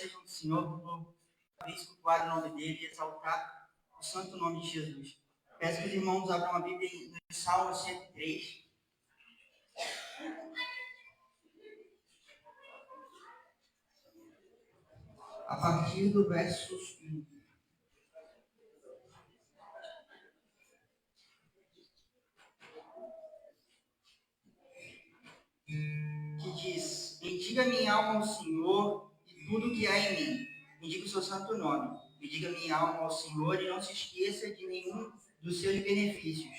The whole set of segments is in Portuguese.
sejam do Senhor, por cultuar o nome dele e exaltar o santo nome de Jesus. Peço que os irmãos abram a Bíblia no Salmo 103. A partir do verso 1. Que diz: bendiga minha alma ao Senhor e tudo que há em mim. Bendiga o seu santo nome. Bendiga minha alma ao Senhor e não se esqueça de nenhum dos seus benefícios.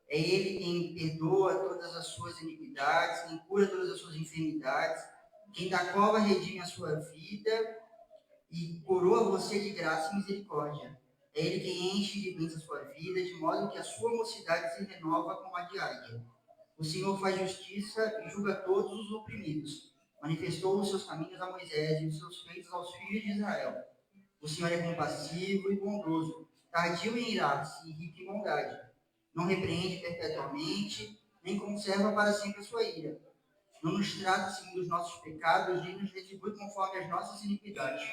É Ele quem perdoa todas as suas iniquidades, quem cura todas as suas enfermidades, quem da cova redime a sua vida e coroa você de graça e misericórdia. É Ele quem enche de bens a sua vida, de modo que a sua mocidade se renova como a de águia. O Senhor faz justiça e julga todos os oprimidos. Manifestou os seus caminhos a Moisés e os seus feitos aos filhos de Israel. O Senhor é compassivo e bondoso, tardio em irar-se e rico em bondade. Não repreende perpetuamente, nem conserva para sempre a sua ira. Não nos trata segundo os nossos pecados, nem nos retribui conforme as nossas iniquidades.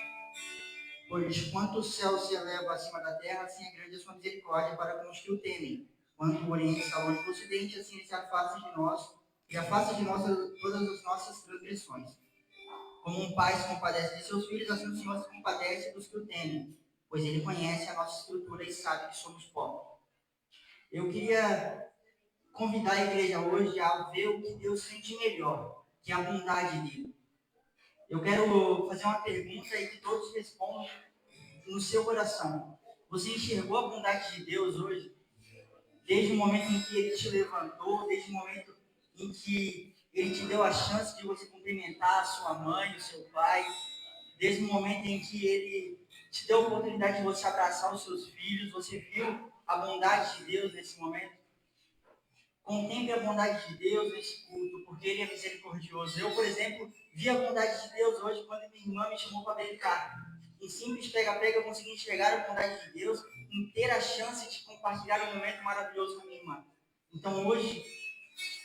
Pois quanto o céu se eleva acima da terra, assim é grande a sua misericórdia para com os que o temem. Quanto o Oriente está longe do Ocidente, assim ele se afasta de nós, e afasta de nós todas as nossas transgressões. Como um pai se compadece de seus filhos, assim o Senhor se compadece dos que o temem, pois ele conhece a nossa estrutura e sabe que somos pó. Eu queria convidar a igreja hoje a ver o que Deus tem de melhor, que é a bondade dele. Eu quero fazer uma pergunta e que todos respondam no seu coração. Você enxergou a bondade de Deus hoje? Desde o momento em que Ele te levantou, desde o momento em que Ele te deu a chance de você cumprimentar a sua mãe, o seu pai, desde o momento em que Ele te deu a oportunidade de você abraçar os seus filhos, você viu a bondade de Deus nesse momento? Contemple a bondade de Deus nesse culto, porque Ele é misericordioso. Eu, por exemplo, vi a bondade de Deus hoje quando minha irmã me chamou para brincar. Em simples pega-pega, eu consegui enxergar a bondade de Deus, em ter a chance de compartilhar um momento maravilhoso com a minha irmã. Então, hoje,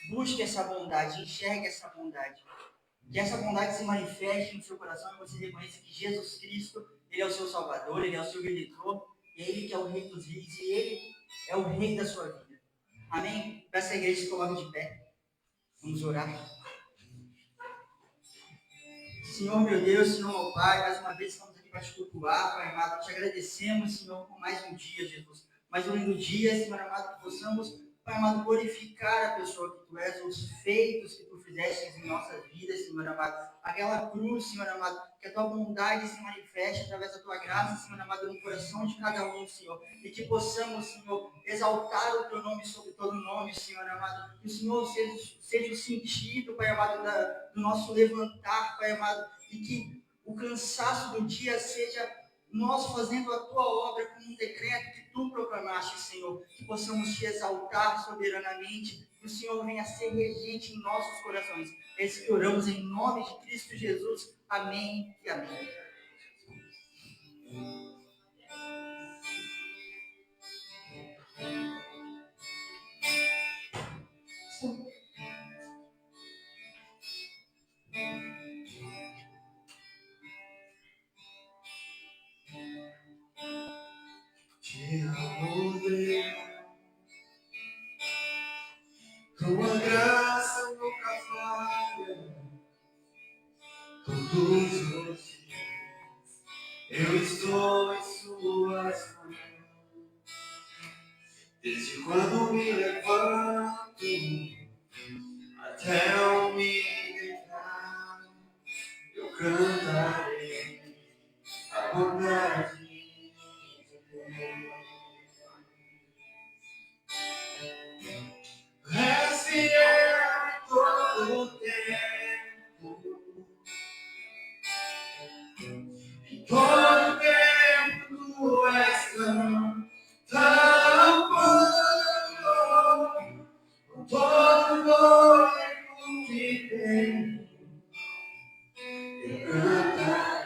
busque essa bondade, enxergue essa bondade. Que essa bondade se manifeste no seu coração e você reconheça que Jesus Cristo, Ele é o seu Salvador, Ele é o seu Redentor, é Ele que é o Rei dos Reis e Ele é o Rei da sua vida. Amém? Peço a igreja se coloque de pé. Vamos orar. Senhor, meu Deus, Senhor, meu Pai, mais uma vez estamos aqui para te cultuar, Pai amado. Te agradecemos, Senhor, por mais um dia, Jesus. Mais um lindo dia, Senhor amado, que possamos, Pai amado, glorificar a pessoa que Tu és, os feitos que Tu fizeste em nossas vidas, Senhor amado. Aquela cruz, Senhor amado, que a Tua bondade se manifeste através da Tua graça, Senhor amado, no coração de cada um, Senhor. E que possamos, Senhor, exaltar o Teu nome sobre todo nome, Senhor amado. Que o Senhor seja o sentido, Pai amado, do nosso levantar, Pai amado, e que o cansaço do dia seja nós fazendo a Tua obra como um decreto que Tu proclamaste, Senhor. Que possamos Te exaltar soberanamente, que o Senhor venha ser regente em nossos corações. É isso que oramos em nome de Cristo Jesus. Amém e amém. Te amo, Deus, Tua graça nunca falha. Todos os dias eu estou em Suas mãos. Desde quando me levanto até eu me deitar, eu cantarei a bondade de Deus. És fiel todo o tempo, em todo o tempo Tu és tão bom, com todo o que tem, eu cantarei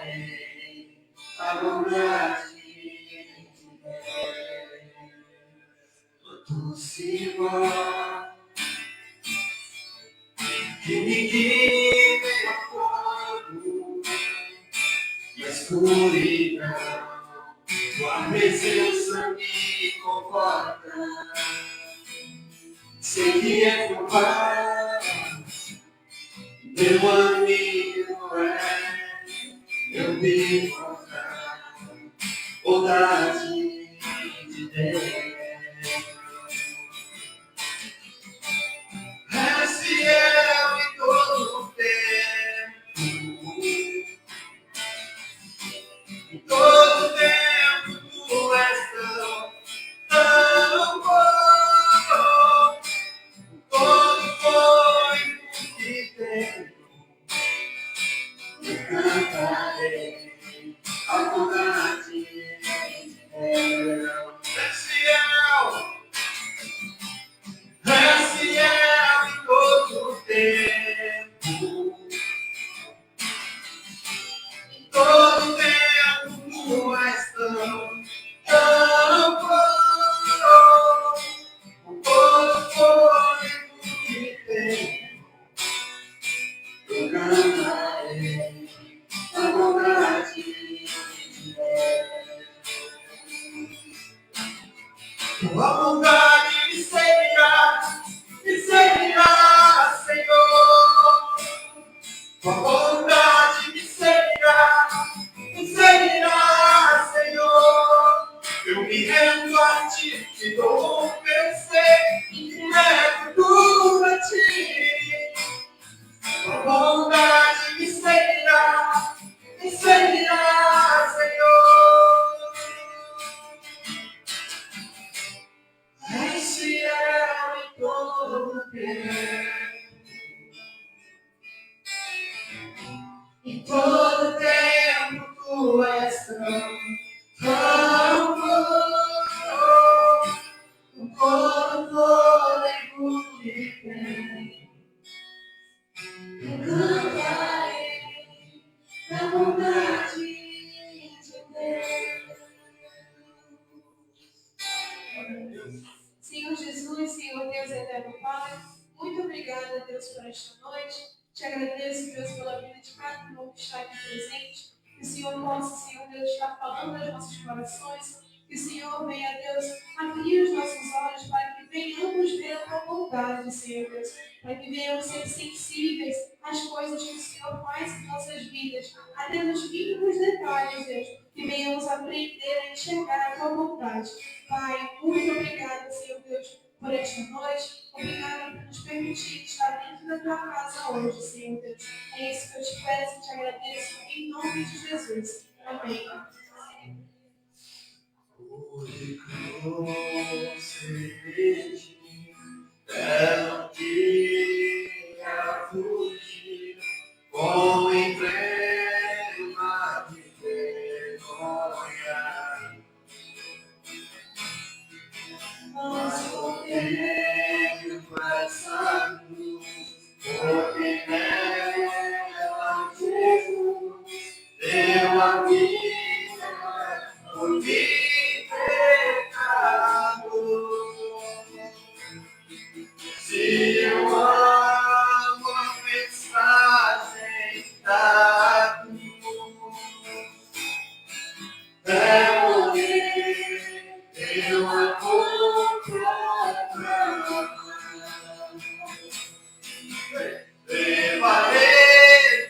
escuridão, tua presença me conforta. Sei que é teu Pai, meu amigo eu me encontrar, vontade de Deus. É fiel em todo o tempo, em todo tempo tu és tão bom. Todo foi que tenho, eu cantarei a vontade de Deus. É fiel em todo o tempo, em todo tempo tu és tão bom. Todo foi que tenho, eu cantarei a vontade de Deus. Tua vontade me seguirá, Senhor. Tua vontade me seguirá, Senhor. Eu me rendo a ti, te dou um vencer, entrego tudo a ti. Tua vontade me seguirá, Senhor. És fiel em todo o tempo, em todo tempo tu és tão bom. Com todo fôlego que tem, eu cantarei a vontade de Deus. Senhor Jesus, Senhor Deus eterno Pai, muito obrigada, Deus, por esta noite. Te agradeço, Deus, pela vida de cada irmão que está aqui presente. Que o Senhor possa, Senhor Deus, estar falando aos nossos corações. Que o Senhor venha, Deus, abrir os nossos olhos para que venhamos ver a tua vontade, Senhor Deus. Para que venhamos ser sensíveis às coisas que o Senhor faz em nossas vidas, até nos mínimos detalhes, Deus. Que venhamos aprender a enxergar a tua vontade. Pai, muito obrigada, Senhor Deus, por esta noite. Obrigada por nos permitir estar dentro da tua casa hoje, Senhor Deus. É isso que eu te peço e te agradeço em nome de Jesus. Amém. Hoje consegui, não queria fugir, com emblema de vergonha. Mas contemplo essa cruz, porque nela Jesus deu a vida por mim pecado. Se eu amo a mensagem da cruz, é morrer, eu a vou proclamar. Levarei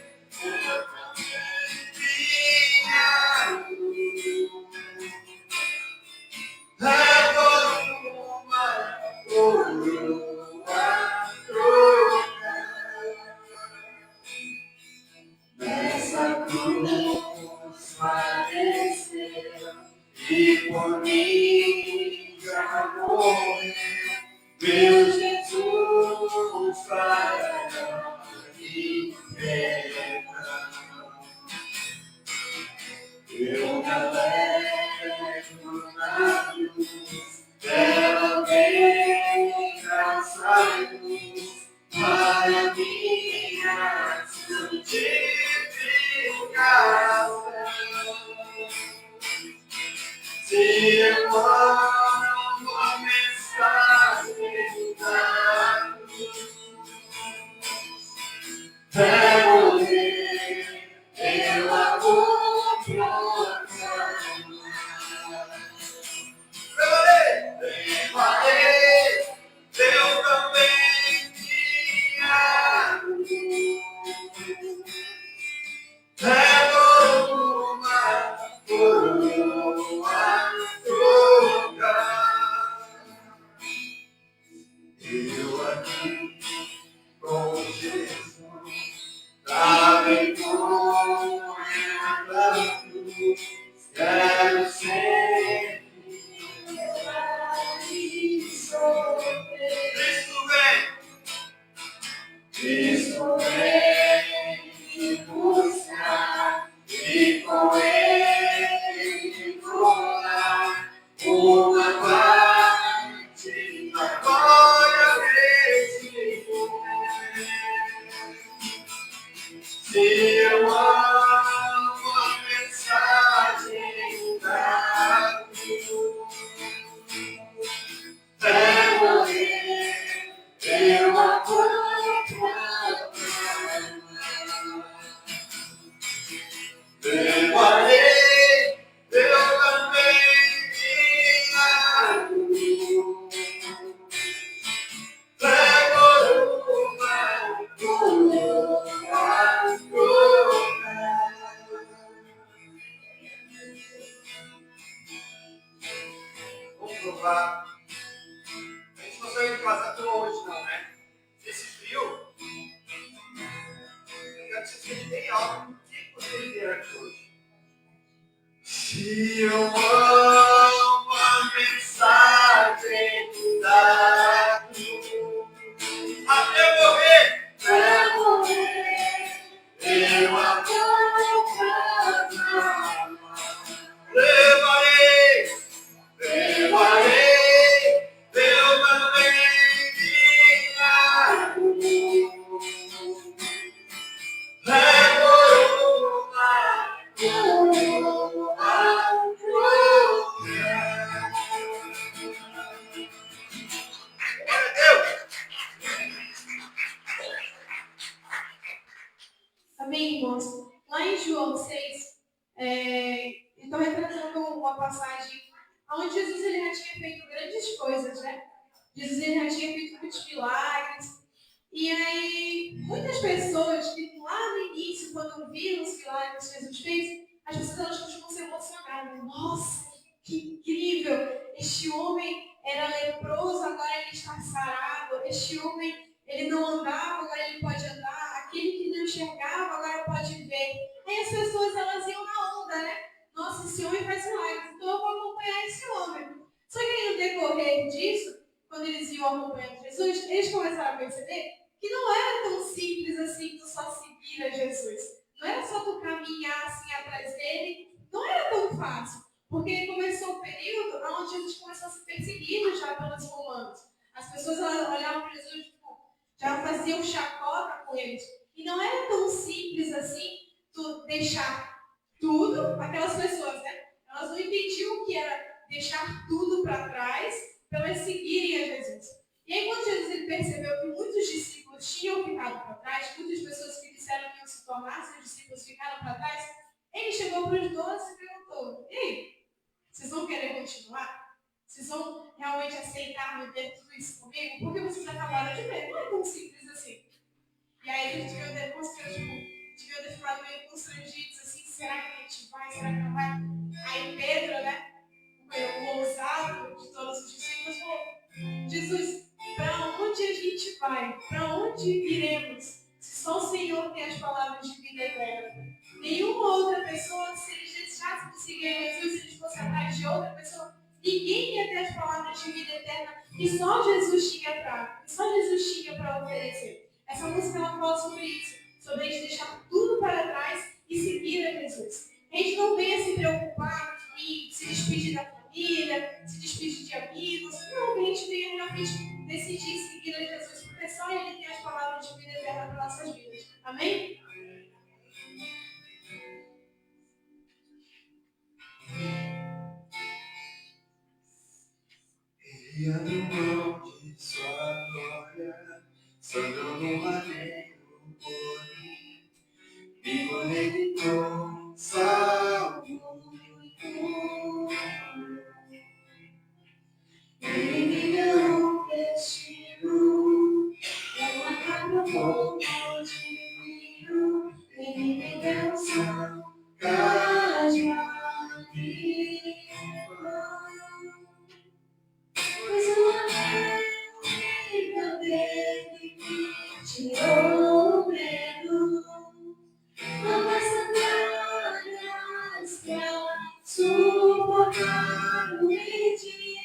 minha cruz, levo uma coroa troca. Nessa cruz padeceu e por mim já morreu. Meu Jesus para me pecado. Eu me alegro na cruz, ela vem traçar luz para minha santificação. Se eu amo a mensagem da cruz, é morrer, eu a vou proclamar. e com ele voar uma parte da glória desse poder. Se eu amo a mensagem da cruz, é morrer, eu apoio proclamar. Levarei, eu também minha cruz. Levo uma cruz. Vamos provar. A gente não saiu de casa até hoje, não, né? Esse frio, eu quero que vocês fiquem bem alto. O que vocês vieram aqui hoje? Se eu amo a mensagem da cruz, até morrer, eu apoio proclamar. Levarei, eu também minha cruz. Levo uma cruz. Glória a Deus. Amém, irmãos? Lá em João 6, estou retratando uma passagem onde Jesus ele já tinha feito grandes coisas, né? Jesus ele já tinha feito muitos milagres. E aí, muitas pessoas que lá no início, quando viram os milagres que Jesus fez, as pessoas elas costumam se emocionar. Né? Nossa, que incrível! Este homem era leproso, agora ele está sarado. Este homem, ele não andava, agora ele pode andar. Aquele que não enxergava, agora pode ver. Aí as pessoas, elas iam na onda, né? Nossa, esse homem faz milagres, então eu vou acompanhar esse homem. Só que aí, no decorrer disso, quando eles iam acompanhando Jesus, eles começaram a perceber que não era tão simples assim tu só seguir a Jesus. Não era só tu caminhar assim atrás dele. Não era tão fácil. Porque começou o período onde Jesus começou a ser perseguido já pelos romanos. As pessoas olhavam para Jesus, já faziam chacota com eles. E não era tão simples assim tu deixar tudo, aquelas pessoas, né? Elas não entendiam o que era deixar tudo para trás para elas seguirem a Jesus. E aí, quando Jesus ele percebeu que muitos discípulos tinham ficado para trás, muitas pessoas que disseram que iam se tornar seus discípulos ficaram para trás, ele chegou para os 12 e perguntou: ei, vocês vão querer continuar? Vocês vão realmente aceitar viver tudo isso comigo? Porque vocês acabaram de ver, não é tão simples assim. E aí eles deviam ter ficado meio constrangidos assim: será que a gente vai? Será que não vai? Aí Pedro, né, o ousado de todos os discípulos, falou: Jesus, para onde a gente vai? Para onde iremos? Se só o Senhor tem as palavras de vida eterna. Nenhuma outra pessoa, se eles deixassem de seguir Jesus, se eles fossem atrás de outra pessoa, ninguém ia ter as palavras de vida eterna que só Jesus tinha para oferecer. Essa música ela fala sobre isso, sobre a gente deixar tudo para trás e seguir a Jesus. A gente não venha se preocupar em se despedir da família, se despedir de amigos. Não, que a gente venha realmente decidir seguir a Jesus, porque só Ele tem as palavras de vida eterna para nossas vidas. Amém? Ele abriu mão de sua glória, sangrou no madeiro por mim, me conectou, salvo. Ele me deu um destino, uma capa pouco de vinho. Ele me deu são casma viva. Pois o amor dele me tirou o medo. Novas sandálias pra suportar o medir.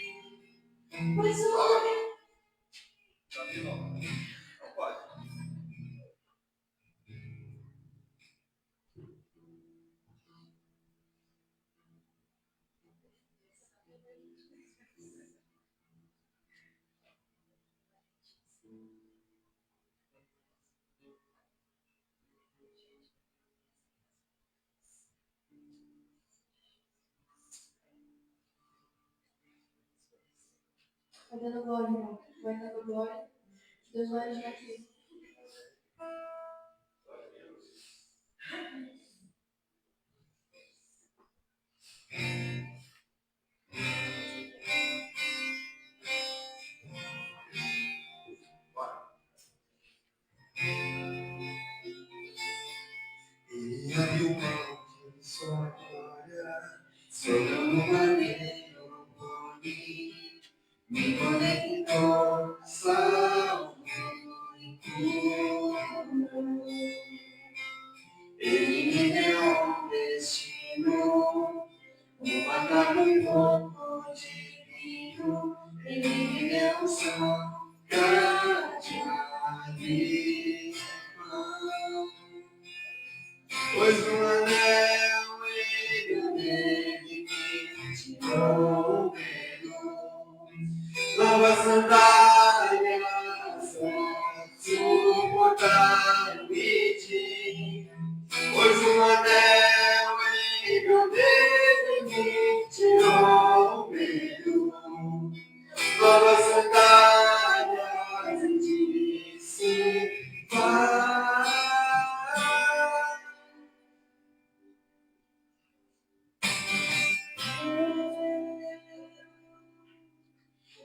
Pois o homem. Não pode. Vai dando glória, irmão. Vai dando glória. Deus vai agir aqui. E abriu mão de sua glória, sobrando maneiro por mim, me conectou, salvou e curou. Ele me deu um destino, uma capa e fogo divino. Ele me deu um som pra te abrir. Pois um anel ele dele me tirou o medo. Novas sandálias pra suportar o medir. Pois um anel ele dele me tirou o medo. Novas sandálias e disse vai.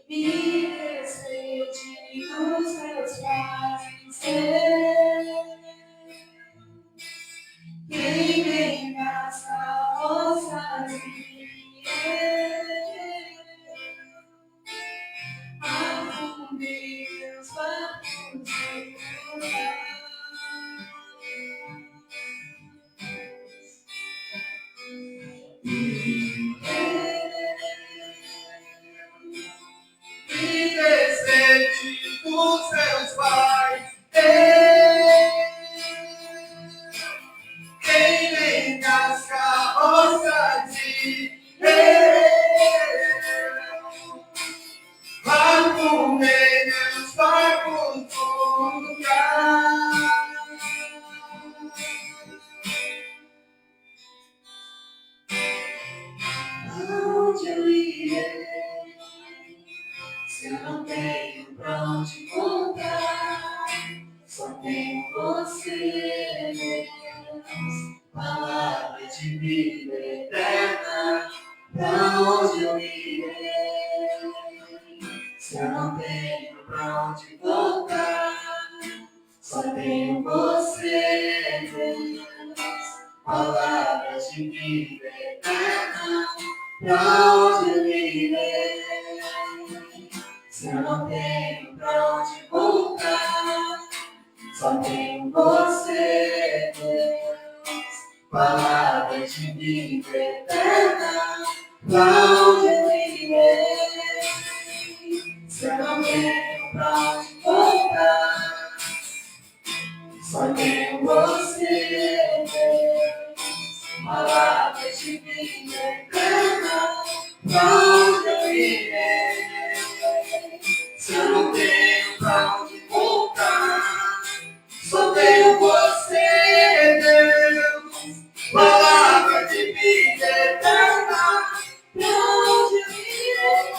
Me despedi dos meus pais. Queimei nas carroças e afundei meus barcos no mar. Me despedi dos meus pais. Queimei nas carroças de arrumei meus barcos no lugar. Aonde eu irei? Se eu não tenho pra onde voltar, só tenho você, Deus, palavra de vida eterna. Pra onde eu irei? Se eu não tenho pra onde voltar, só tenho você, Deus, palavras de vida eterna. Pra onde eu irei? Se eu não tenho pra onde voltar, só tenho você, Deus, palavras de vida eterna. Pra onde eu irei? Se eu não tenho pra onde voltar, só tenho você, Deus, palavras de vida eterna. Pra onde eu irei? Se eu não tenho pra onde voltar, só tenho você, Deus, palavra de vida eterna. Pra onde eu irei?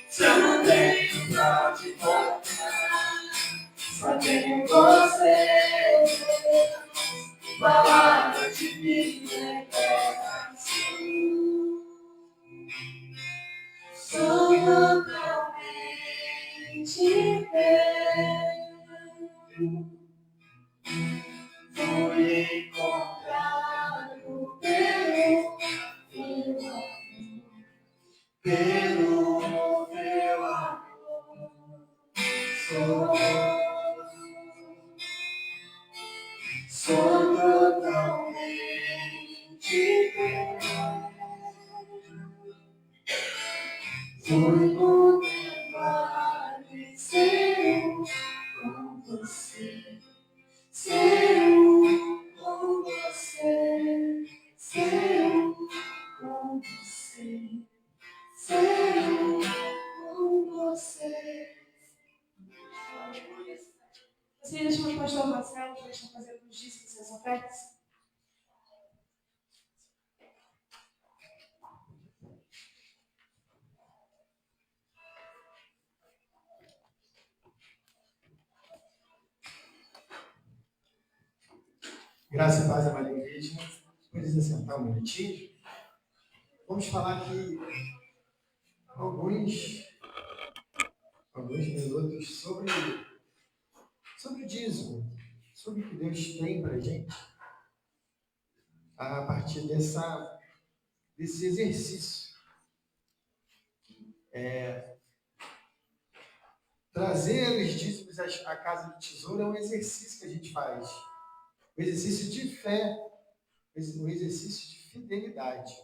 Se eu não tenho pra onde voltar, só tenho você, Deus, palavra de vida eterna. Sou totalmente teu. Fui encontrado pelo teu amor. Sou totalmente teu. Fui contemplado e ser com você, ser com você, ser com você, ser com você. Você deixa o pastor Marcelo para estar fazendo os dízimos e as ofertas? Graça e paz, amada igreja. Precisa sentar um minutinho. Vamos falar aqui alguns minutos sobre o dízimo, sobre o que Deus tem para a gente, a partir desse exercício. Trazer os dízimos à casa do tesouro é um exercício que a gente faz, um exercício de fé, um exercício de fidelidade.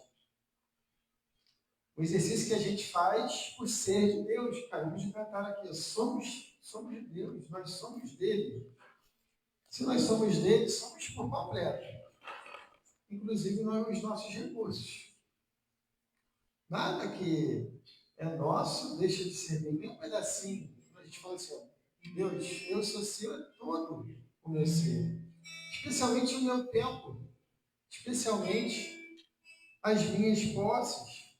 O exercício que a gente faz por ser de Deus. Acabamos de cantar aqui, somos de Deus, nós somos dele. Se nós somos dele, somos por completo. Inclusive os nossos recursos. Nada que é nosso deixa de ser dele, nem um pedacinho. A gente fala assim, Deus, eu sou seu, é todo o meu ser. Especialmente o meu tempo. Especialmente as minhas posses.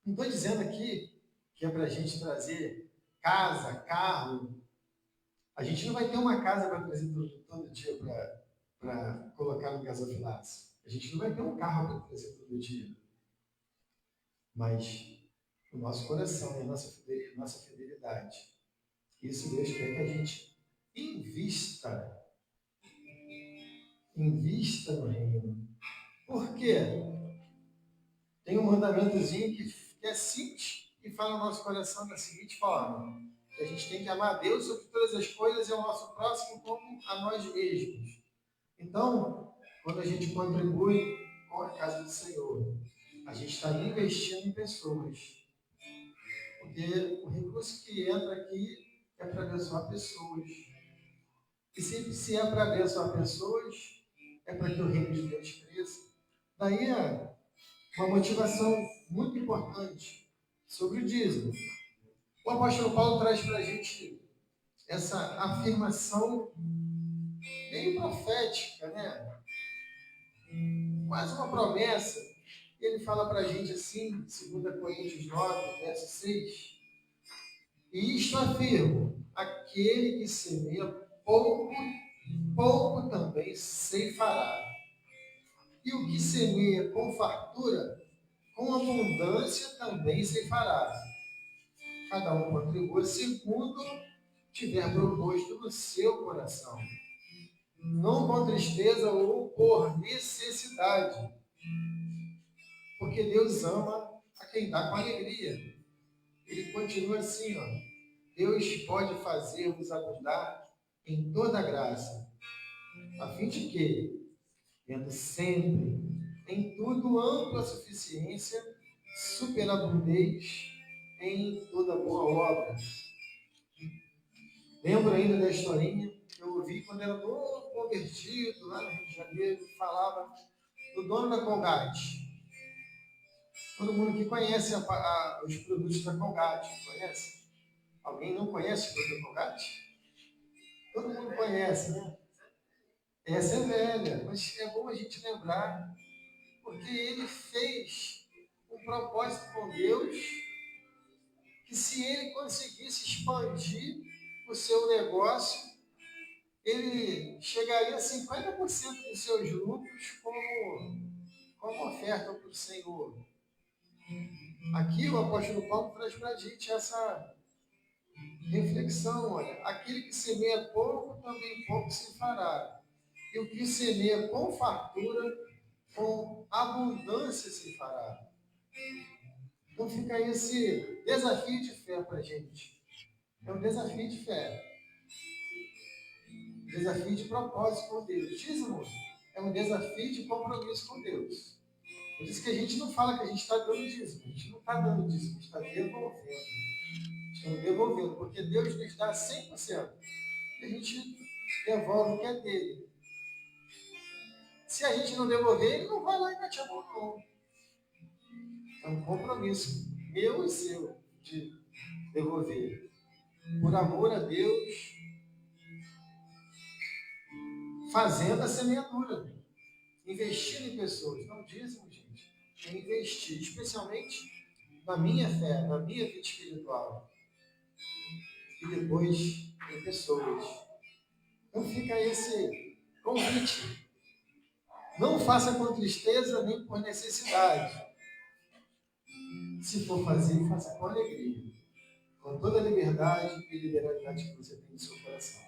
Não estou dizendo aqui que é para a gente trazer casa, carro. A gente não vai ter uma casa para trazer todo dia para colocar no gasofilaço. A gente não vai ter um carro para trazer todo dia. Mas o nosso coração e a nossa fidelidade. Isso Deus quer que a gente invista no reino. Por quê? Tem um mandamentozinho que é simples e fala no nosso coração da seguinte forma: que a gente tem que amar a Deus sobre todas as coisas e ao nosso próximo como a nós mesmos. Então, quando a gente contribui com a casa do Senhor, a gente está investindo em pessoas. Porque o recurso que entra aqui é para abençoar pessoas. E se é para abençoar pessoas, é para que o reino de Deus cresça. Daí uma motivação muito importante sobre o dízimo. O apóstolo Paulo traz para a gente essa afirmação meio profética, né? Quase uma promessa. Ele fala para a gente assim, 2 Coríntios 9, verso 6. E isto afirmo, aquele que semeia pouco, pouco também ceifará. E o que semeia com fartura, com abundância também ceifará. Cada um contribui segundo tiver proposto no seu coração, não com tristeza ou por necessidade, porque Deus ama a quem dá com alegria. Ele continua assim, Deus pode fazer-vos abundar em toda graça, a fim de que, tendo sempre, em tudo ampla suficiência, superabundeis em toda boa obra. Lembro ainda da historinha que eu ouvi quando era novo convertido, lá no Rio de Janeiro, falava do dono da Colgate. Todo mundo que conhece os produtos da Colgate, conhece? Alguém não conhece o produto da Colgate? Todo mundo conhece, né? Essa é velha, mas é bom a gente lembrar, porque ele fez um propósito com Deus, que se ele conseguisse expandir o seu negócio, ele chegaria a 50% dos seus lucros como oferta para o Senhor. Aqui o apóstolo Paulo traz para a gente essa reflexão, olha, aquele que semeia pouco, também pouco se fará. E o que semeia com fartura, com abundância se fará. Então fica aí esse desafio de fé para a gente. É um desafio de fé. Desafio de propósito com Deus. Dízimo é um desafio de compromisso com Deus. Por isso que a gente não fala que a gente está dando dízimo. A gente não está dando dízimo, a gente está devolvendo. Estamos devolvendo, porque Deus nos dá 100%. E a gente devolve o que é dele. Se a gente não devolver, ele não vai lá e mete a mão, não. É um compromisso meu e seu de devolver. Por amor a Deus, fazendo a semeadura. Investindo em pessoas. Não dízimo, gente. É investir, especialmente na minha fé, na minha vida espiritual. E depois em pessoas. Então fica esse convite Não faça com tristeza nem por necessidade. Se for fazer, faça com alegria, com toda a liberdade e liberalidade que você tem no seu coração.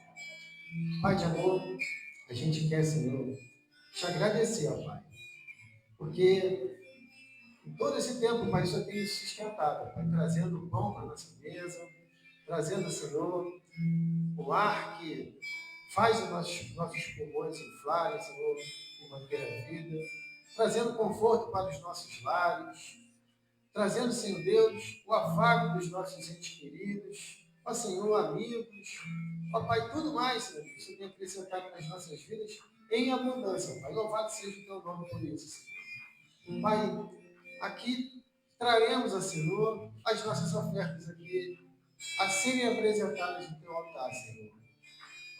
Pai de amor, a gente quer, Senhor, te agradecer, ó Pai, porque em todo esse tempo, Pai, o Senhor tem nos sustentado, Pai, trazendo o pão para a nossa mesa, trazendo, Senhor, o ar que faz os nossos pulmões inflarem, Senhor, e manter a vida, trazendo conforto para os nossos lares, trazendo, Senhor Deus, o afago dos nossos entes queridos, ó Senhor, amigos, ó Pai, tudo mais, Senhor, que o Senhor tem acrescentado nas nossas vidas em abundância, Pai. Louvado seja o teu nome por isso, Senhor. Pai, aqui traremos a Senhor as nossas ofertas aqui a serem apresentadas no teu altar, Senhor.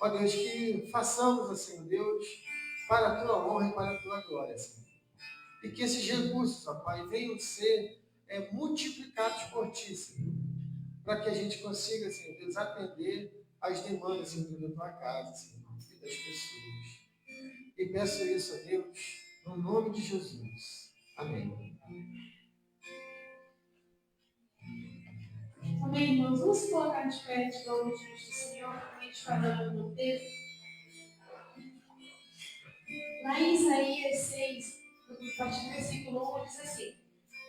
Ó Deus, que façamos assim, Deus, para a tua honra e para a tua glória, Senhor. E que esses recursos, ó Pai, venham ser multiplicados por ti, Senhor, para que a gente consiga, Senhor Deus, atender às demandas, Senhor Deus, da tua casa, Senhor, e das pessoas. E peço isso a Deus, no nome de Jesus. Amém. Amém, irmãos? Vamos se colocar de pé de novo diante do Senhor, como a gente falando no texto. Lá em Isaías 6, a partir do versículo 1, diz assim: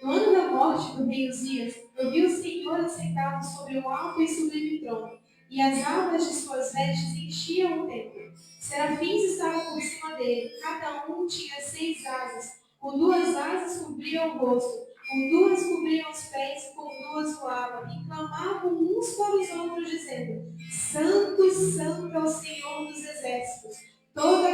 No ano da morte do rei Uzias, eu vi o Senhor assentado sobre um alto e sublime trono, e as abas de suas vestes enchiam o templo. Serafins estavam por cima dele, cada um tinha 6 asas, com 2 asas cobriam o rosto, com 2 cobriam os pés, com 2 voavam, e clamavam uns para os outros, dizendo: Santo, Santo é o Senhor dos exércitos. Toda a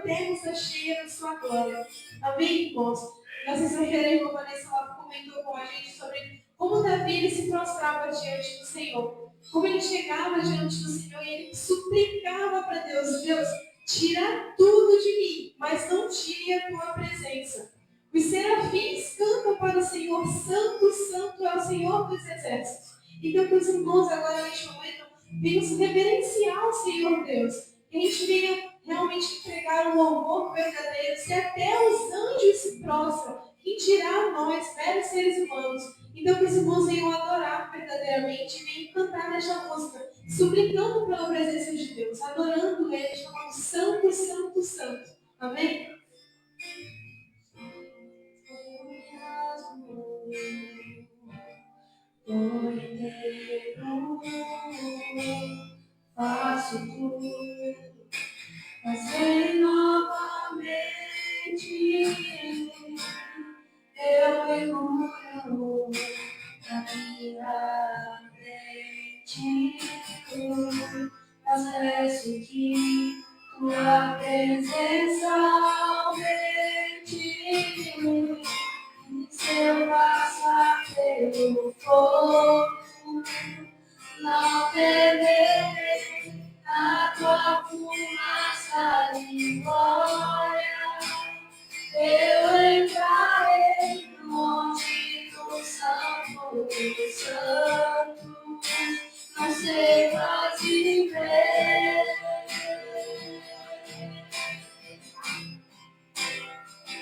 terra está cheia da sua glória. Amém, irmãos? Na sexta-feira, a Vanessa comentou com a gente sobre como Davi ele se prostrava diante do Senhor. Como ele chegava diante do Senhor e ele suplicava para Deus: Deus, tira tudo de mim, mas não tire a tua presença. Os serafins cantam para o Senhor: Santo, Santo é o Senhor dos exércitos. Então, que os irmãos agora neste momento venham reverenciar o Senhor Deus. Que a gente venha realmente entregar um louvor verdadeiro, se até os anjos se prostram, quem dirá nós, meros seres humanos. Então que os irmãos venham adorar verdadeiramente, venham cantar nesta música, suplicando pela presença de Deus, adorando Ele, chamando Santo, Santo, Santo. Amém? Faço tudo, fazer novamente. Eu mergulho na minha frente, mas peço que tua presença aumente. Se eu passar pelo fogo, não temerei a tua fumaça de glória. Eu entrarei no monte do Santo dos Santos, não sei mais viver.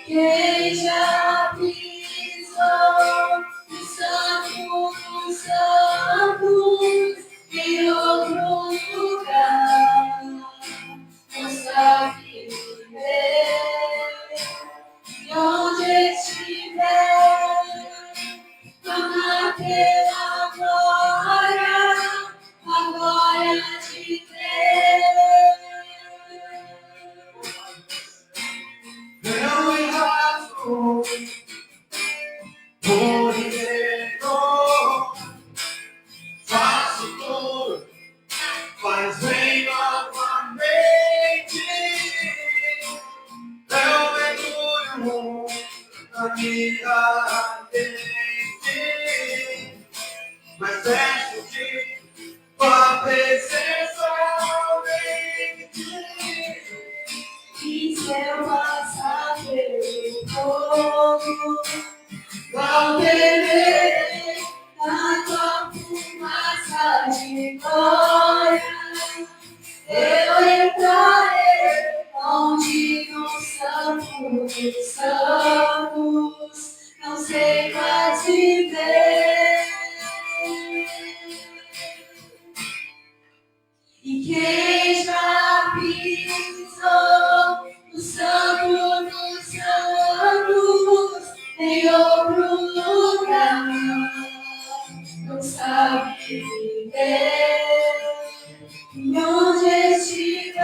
Quem já pisou no Santo dos Santos em outro lugar, não sabe viver. E onde estiver, naquela glória, a glória de Deus. Não enrasco por inteiro, faço tudo, faz bem novamente. Eu mergulho na minha mente, mas peço de tua presença aumente. E se eu passar pelo fogo, não temerei a tua fumaça de glória. Eu entrarei onde no santo estamos, não sei mais viver. E quem já pisou no santo dos santos em outro lugar não sabe viver. E onde estiver,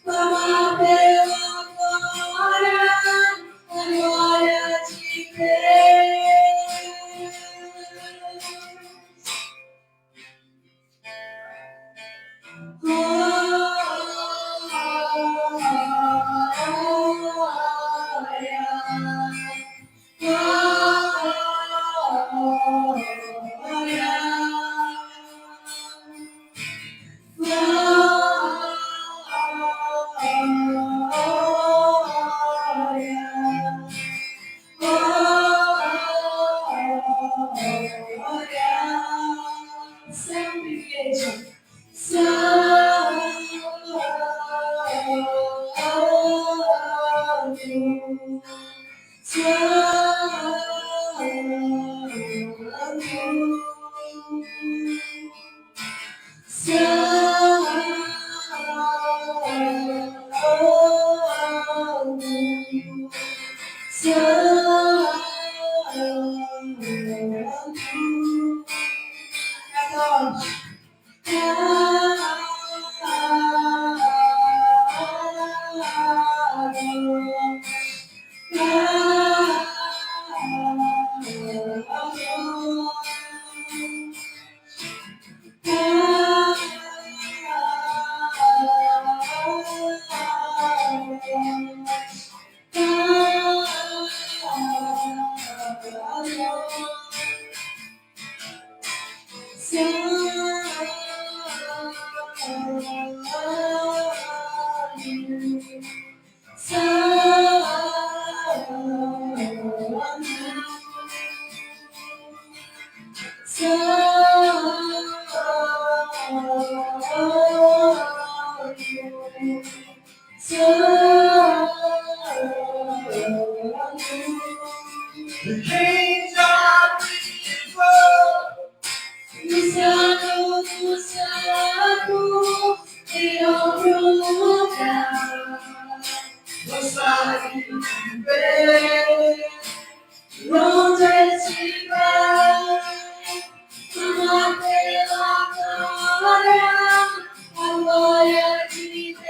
clama pela glória de Deus. Sempre igreja. Quem já pisou No santo do santo, em outro lugar, não sabe viver. onde estiver, clama pela glória de Deus.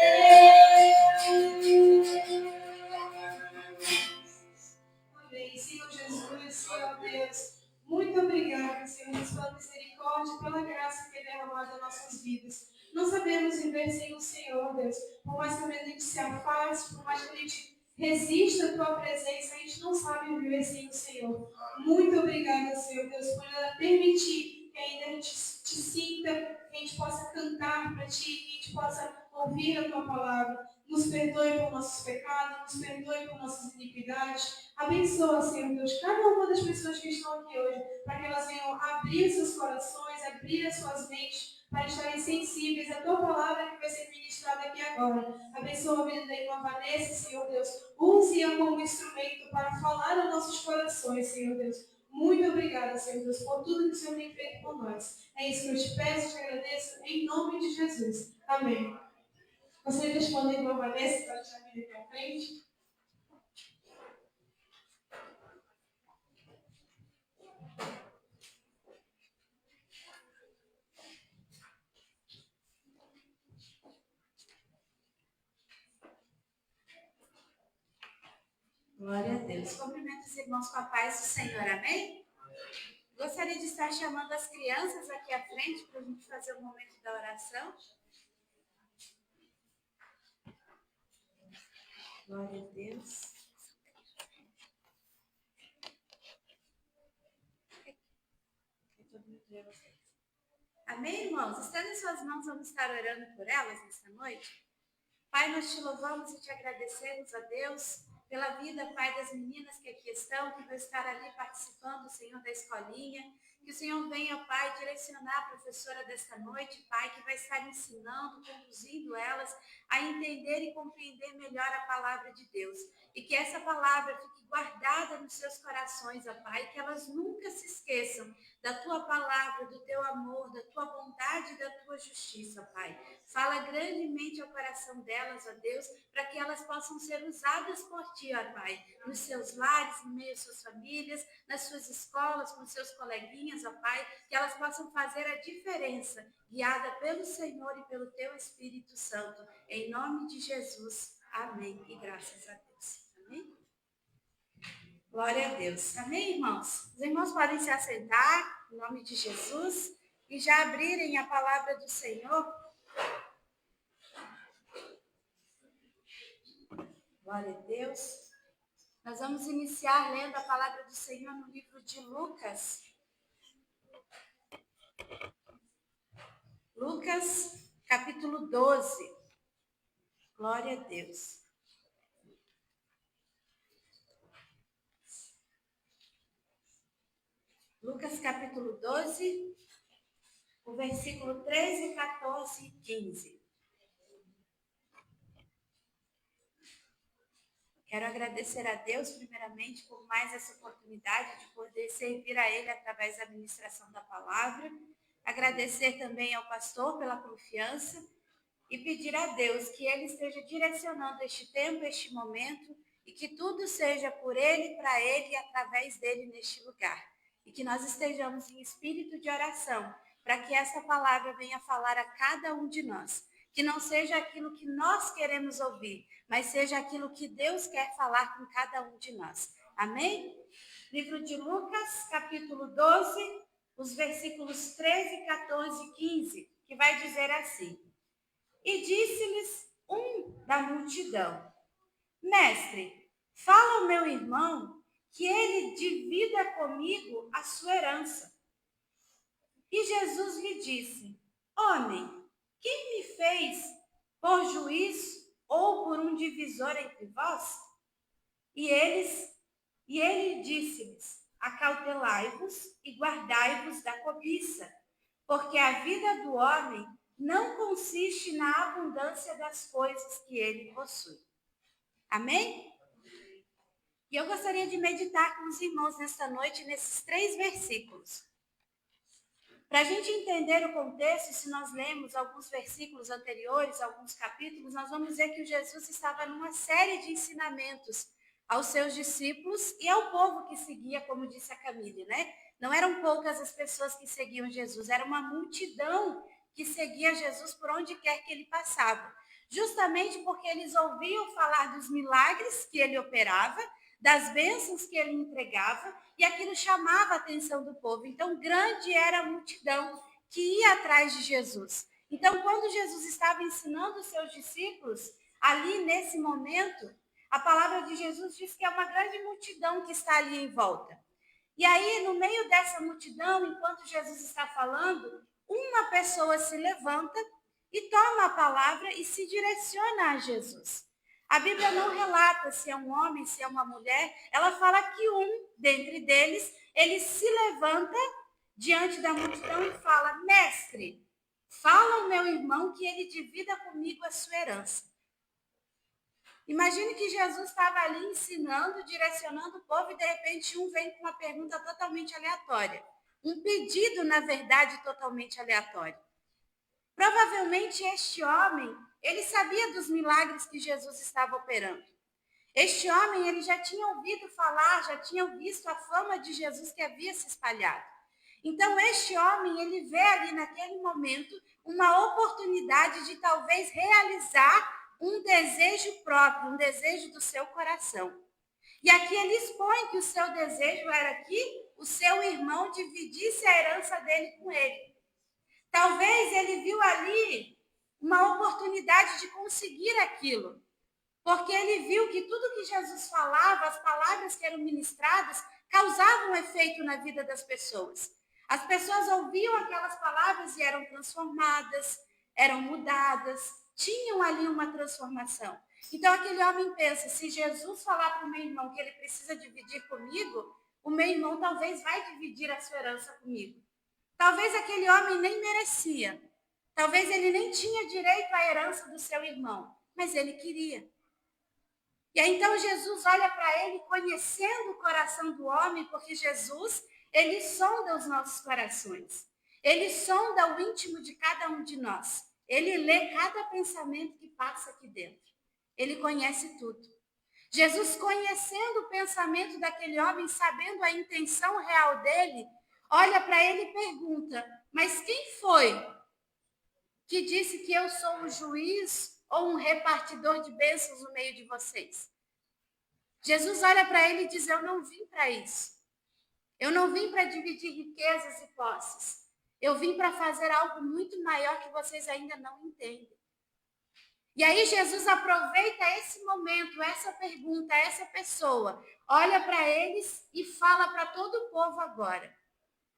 Amém. Senhor Jesus, Senhor Deus, muito obrigada, Senhor Deus, pela misericórdia e pela graça que é derramada em nossas vidas. Não sabemos viver sem o Senhor, Deus. Por mais que a gente se afaste, por mais que a gente resista à Tua presença, a gente não sabe viver sem o Senhor. Muito obrigada, Senhor Deus, por permitir que ainda a gente te sinta, que a gente possa cantar para Ti, que a gente possa ouvir a Tua palavra. Nos perdoe por nossos pecados, nos perdoe por nossas iniquidades. Abençoa, Senhor Deus, cada uma das pessoas que estão aqui hoje, para que elas venham abrir seus corações, abrir as suas mentes, para estarem sensíveis à Tua palavra que vai ser ministrada aqui agora. Abençoa a vida da irmã Vanessa, Senhor Deus. Use-a como instrumento para falar aos nossos corações, Senhor Deus. Muito obrigada, Senhor Deus, por tudo que o Senhor tem feito por nós. É isso que eu te peço, te agradeço, em nome de Jesus. Amém. Você responder a irmã Vanessa para deixar a vida aqui à frente? Glória a Deus. Cumprimento os irmãos com a paz do Senhor, amém? Gostaria de estar chamando as crianças aqui à frente para a gente fazer o momento da oração. Glória a Deus. Amém, irmãos? Estando em suas mãos, vamos estar orando por elas nesta noite. Pai, nós te louvamos e te agradecemos, a Deus, pela vida, Pai, das meninas que aqui estão, que vão estar ali participando, Senhor, da escolinha, Que o Senhor venha, Pai, direcionar a professora desta noite, Pai, que vai estar ensinando, conduzindo elas a entender e compreender melhor a palavra de Deus. E que essa palavra fique guardada nos seus corações, ó Pai, que elas nunca se esqueçam da tua palavra, do teu amor, da tua bondade e da tua justiça, Pai. Fala grandemente ao coração delas, ó Deus, para que elas possam ser usadas por ti, ó Pai, nos seus lares, no meio de suas famílias, nas suas escolas, com seus coleguinhas, ó Pai, que elas possam fazer a diferença, guiada pelo Senhor e pelo teu Espírito Santo. Em nome de Jesus. Amém. E graças a Deus. Amém? Glória a Deus. Amém, irmãos? Os irmãos podem se assentar, em nome de Jesus, e já abrirem a palavra do Senhor. Glória a Deus. Nós vamos iniciar lendo a palavra do Senhor no livro de Lucas. Lucas, capítulo 12. Glória a Deus. Lucas, capítulo 12, o versículo 13, 14 e 15. Quero agradecer a Deus, primeiramente, por mais essa oportunidade de poder servir a Ele através da ministração da palavra. Agradecer também ao pastor pela confiança e pedir a Deus que Ele esteja direcionando este tempo, este momento, e que tudo seja por Ele, para Ele e através dEle neste lugar. E que nós estejamos em espírito de oração, para que essa palavra venha falar a cada um de nós. Que não seja aquilo que nós queremos ouvir, mas seja aquilo que Deus quer falar com cada um de nós. Amém? Livro de Lucas, capítulo 12, os versículos 13, 14 e 15, que vai dizer assim. E disse-lhes um da multidão: Mestre, fala ao meu irmão que ele divida comigo a sua herança. E Jesus lhe disse: Homem, quem me fez por juiz ou por um divisor entre vós? E ele disse-lhes: Acautelai-vos e guardai-vos da cobiça, porque a vida do homem não consiste na abundância das coisas que ele possui. Amém? E eu gostaria de meditar com os irmãos nesta noite nesses 3 versículos. Para a gente entender o contexto, se nós lemos alguns versículos anteriores, alguns capítulos, nós vamos ver que Jesus estava numa série de ensinamentos aos seus discípulos e ao povo que seguia, como disse a Camille, né? Não eram poucas as pessoas que seguiam Jesus, era uma multidão que seguia Jesus por onde quer que ele passava. Justamente porque eles ouviam falar dos milagres que ele operava, das bênçãos que ele entregava, e aquilo chamava a atenção do povo. Então, grande era a multidão que ia atrás de Jesus. Então, quando Jesus estava ensinando os seus discípulos, ali nesse momento, a palavra de Jesus diz que é uma grande multidão que está ali em volta. E aí, no meio dessa multidão, enquanto Jesus está falando, uma pessoa se levanta e toma a palavra e se direciona a Jesus. A Bíblia não relata se é um homem, se é uma mulher. Ela fala que um dentre deles, ele se levanta diante da multidão e fala: Mestre, fala ao meu irmão que ele divida comigo a sua herança. Imagine que Jesus estava ali ensinando, direcionando o povo e de repente um vem com uma pergunta totalmente aleatória. Um pedido, na verdade, totalmente aleatório. Provavelmente este homem, ele sabia dos milagres que Jesus estava operando. Este homem, ele já tinha ouvido falar, já tinha visto a fama de Jesus que havia se espalhado. Então, este homem, ele vê ali naquele momento uma oportunidade de talvez realizar um desejo próprio, um desejo do seu coração. E aqui ele expõe que o seu desejo era que o seu irmão dividisse a herança dele com ele. Talvez ele viu ali uma oportunidade de conseguir aquilo, porque ele viu que tudo que Jesus falava, as palavras que eram ministradas, causavam um efeito na vida das pessoas. As pessoas ouviam aquelas palavras e eram transformadas, eram mudadas, tinham ali uma transformação. Então aquele homem pensa: se Jesus falar para o meu irmão que ele precisa dividir comigo, o meu irmão talvez vai dividir a sua herança comigo. Talvez aquele homem nem merecia. Talvez ele nem tinha direito à herança do seu irmão, mas ele queria. E aí então Jesus olha para ele, conhecendo o coração do homem, porque Jesus, ele sonda os nossos corações. Ele sonda o íntimo de cada um de nós. Ele lê cada pensamento que passa aqui dentro. Ele conhece tudo. Jesus, conhecendo o pensamento daquele homem, sabendo a intenção real dele, olha para ele e pergunta: mas quem foi que disse que eu sou um juiz ou um repartidor de bênçãos no meio de vocês? Jesus olha para ele e diz: eu não vim para isso. Eu não vim para dividir riquezas e posses. Eu vim para fazer algo muito maior que vocês ainda não entendem. E aí Jesus aproveita esse momento, essa pergunta, essa pessoa, olha para eles e fala para todo o povo agora: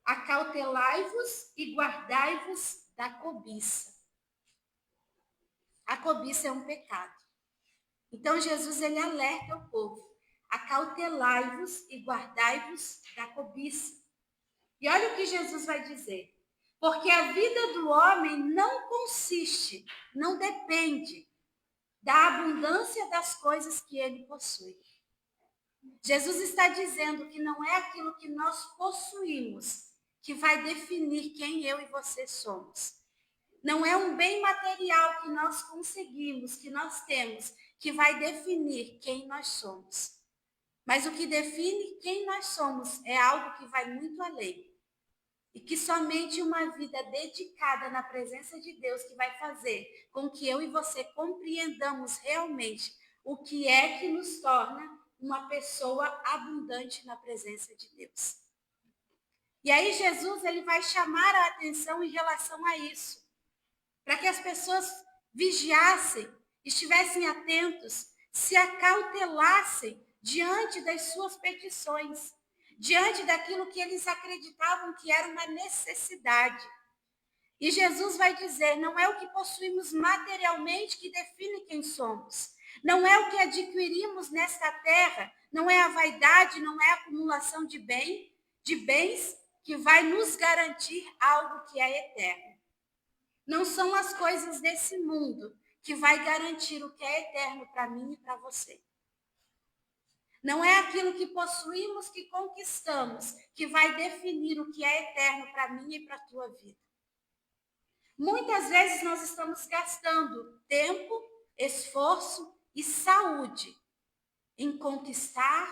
acautelai-vos e guardai-vos da cobiça. A cobiça é um pecado. Então Jesus, ele alerta o povo: acautelai-vos e guardai-vos da cobiça. E olha o que Jesus vai dizer: porque a vida do homem não consiste, não depende da abundância das coisas que ele possui. Jesus está dizendo que não é aquilo que nós possuímos que vai definir quem eu e você somos. Não é um bem material que nós conseguimos, que nós temos, que vai definir quem nós somos. Mas o que define quem nós somos é algo que vai muito além. E que somente uma vida dedicada na presença de Deus que vai fazer com que eu e você compreendamos realmente o que é que nos torna uma pessoa abundante na presença de Deus. E aí Jesus, ele vai chamar a atenção em relação a isso, para que as pessoas vigiassem, estivessem atentos, se acautelassem diante das suas petições, diante daquilo que eles acreditavam que era uma necessidade. E Jesus vai dizer: não é o que possuímos materialmente que define quem somos. Não é o que adquirimos nesta terra, não é a vaidade, não é a acumulação de bens que vai nos garantir algo que é eterno. Não são as coisas desse mundo que vai garantir o que é eterno para mim e para você. Não é aquilo que possuímos, que conquistamos, que vai definir o que é eterno para mim e para a tua vida. Muitas vezes nós estamos gastando tempo, esforço e saúde em conquistar,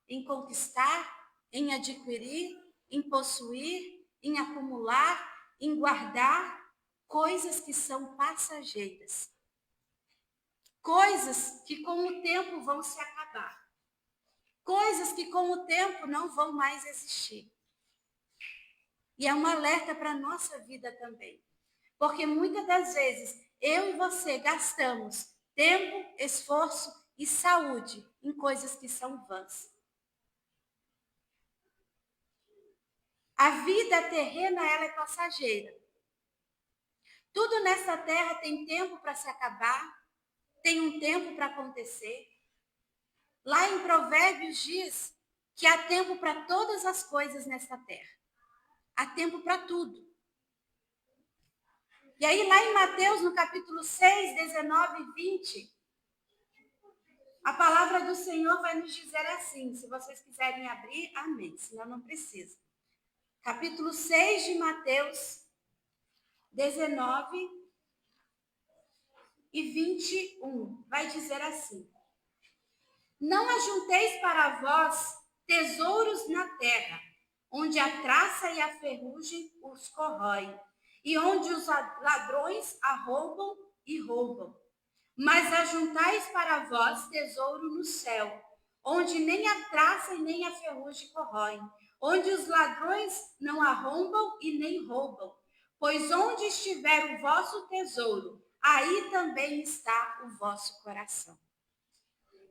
em adquirir, em possuir, em acumular, em guardar coisas que são passageiras. Coisas que com o tempo vão se acabar. Coisas que com o tempo não vão mais existir. E é um alerta para a nossa vida também. Porque muitas das vezes eu e você gastamos tempo, esforço e saúde em coisas que são vãs. A vida terrena, ela é passageira. Tudo nessa terra tem tempo para se acabar, tem um tempo para acontecer. Lá em Provérbios diz que há tempo para todas as coisas nesta terra. Há tempo para tudo. E aí lá em Mateus, no capítulo 6, 19 e 20, a palavra do Senhor vai nos dizer assim, se vocês quiserem abrir, amém, senão não precisa. Capítulo 6 de Mateus, 19 e 21, vai dizer assim: não ajunteis para vós tesouros na terra, onde a traça e a ferrugem os corroem, e onde os ladrões arrombam e roubam. Mas ajuntais para vós tesouro no céu, onde nem a traça e nem a ferrugem corroem, onde os ladrões não arrombam e nem roubam. Pois onde estiver o vosso tesouro, aí também está o vosso coração.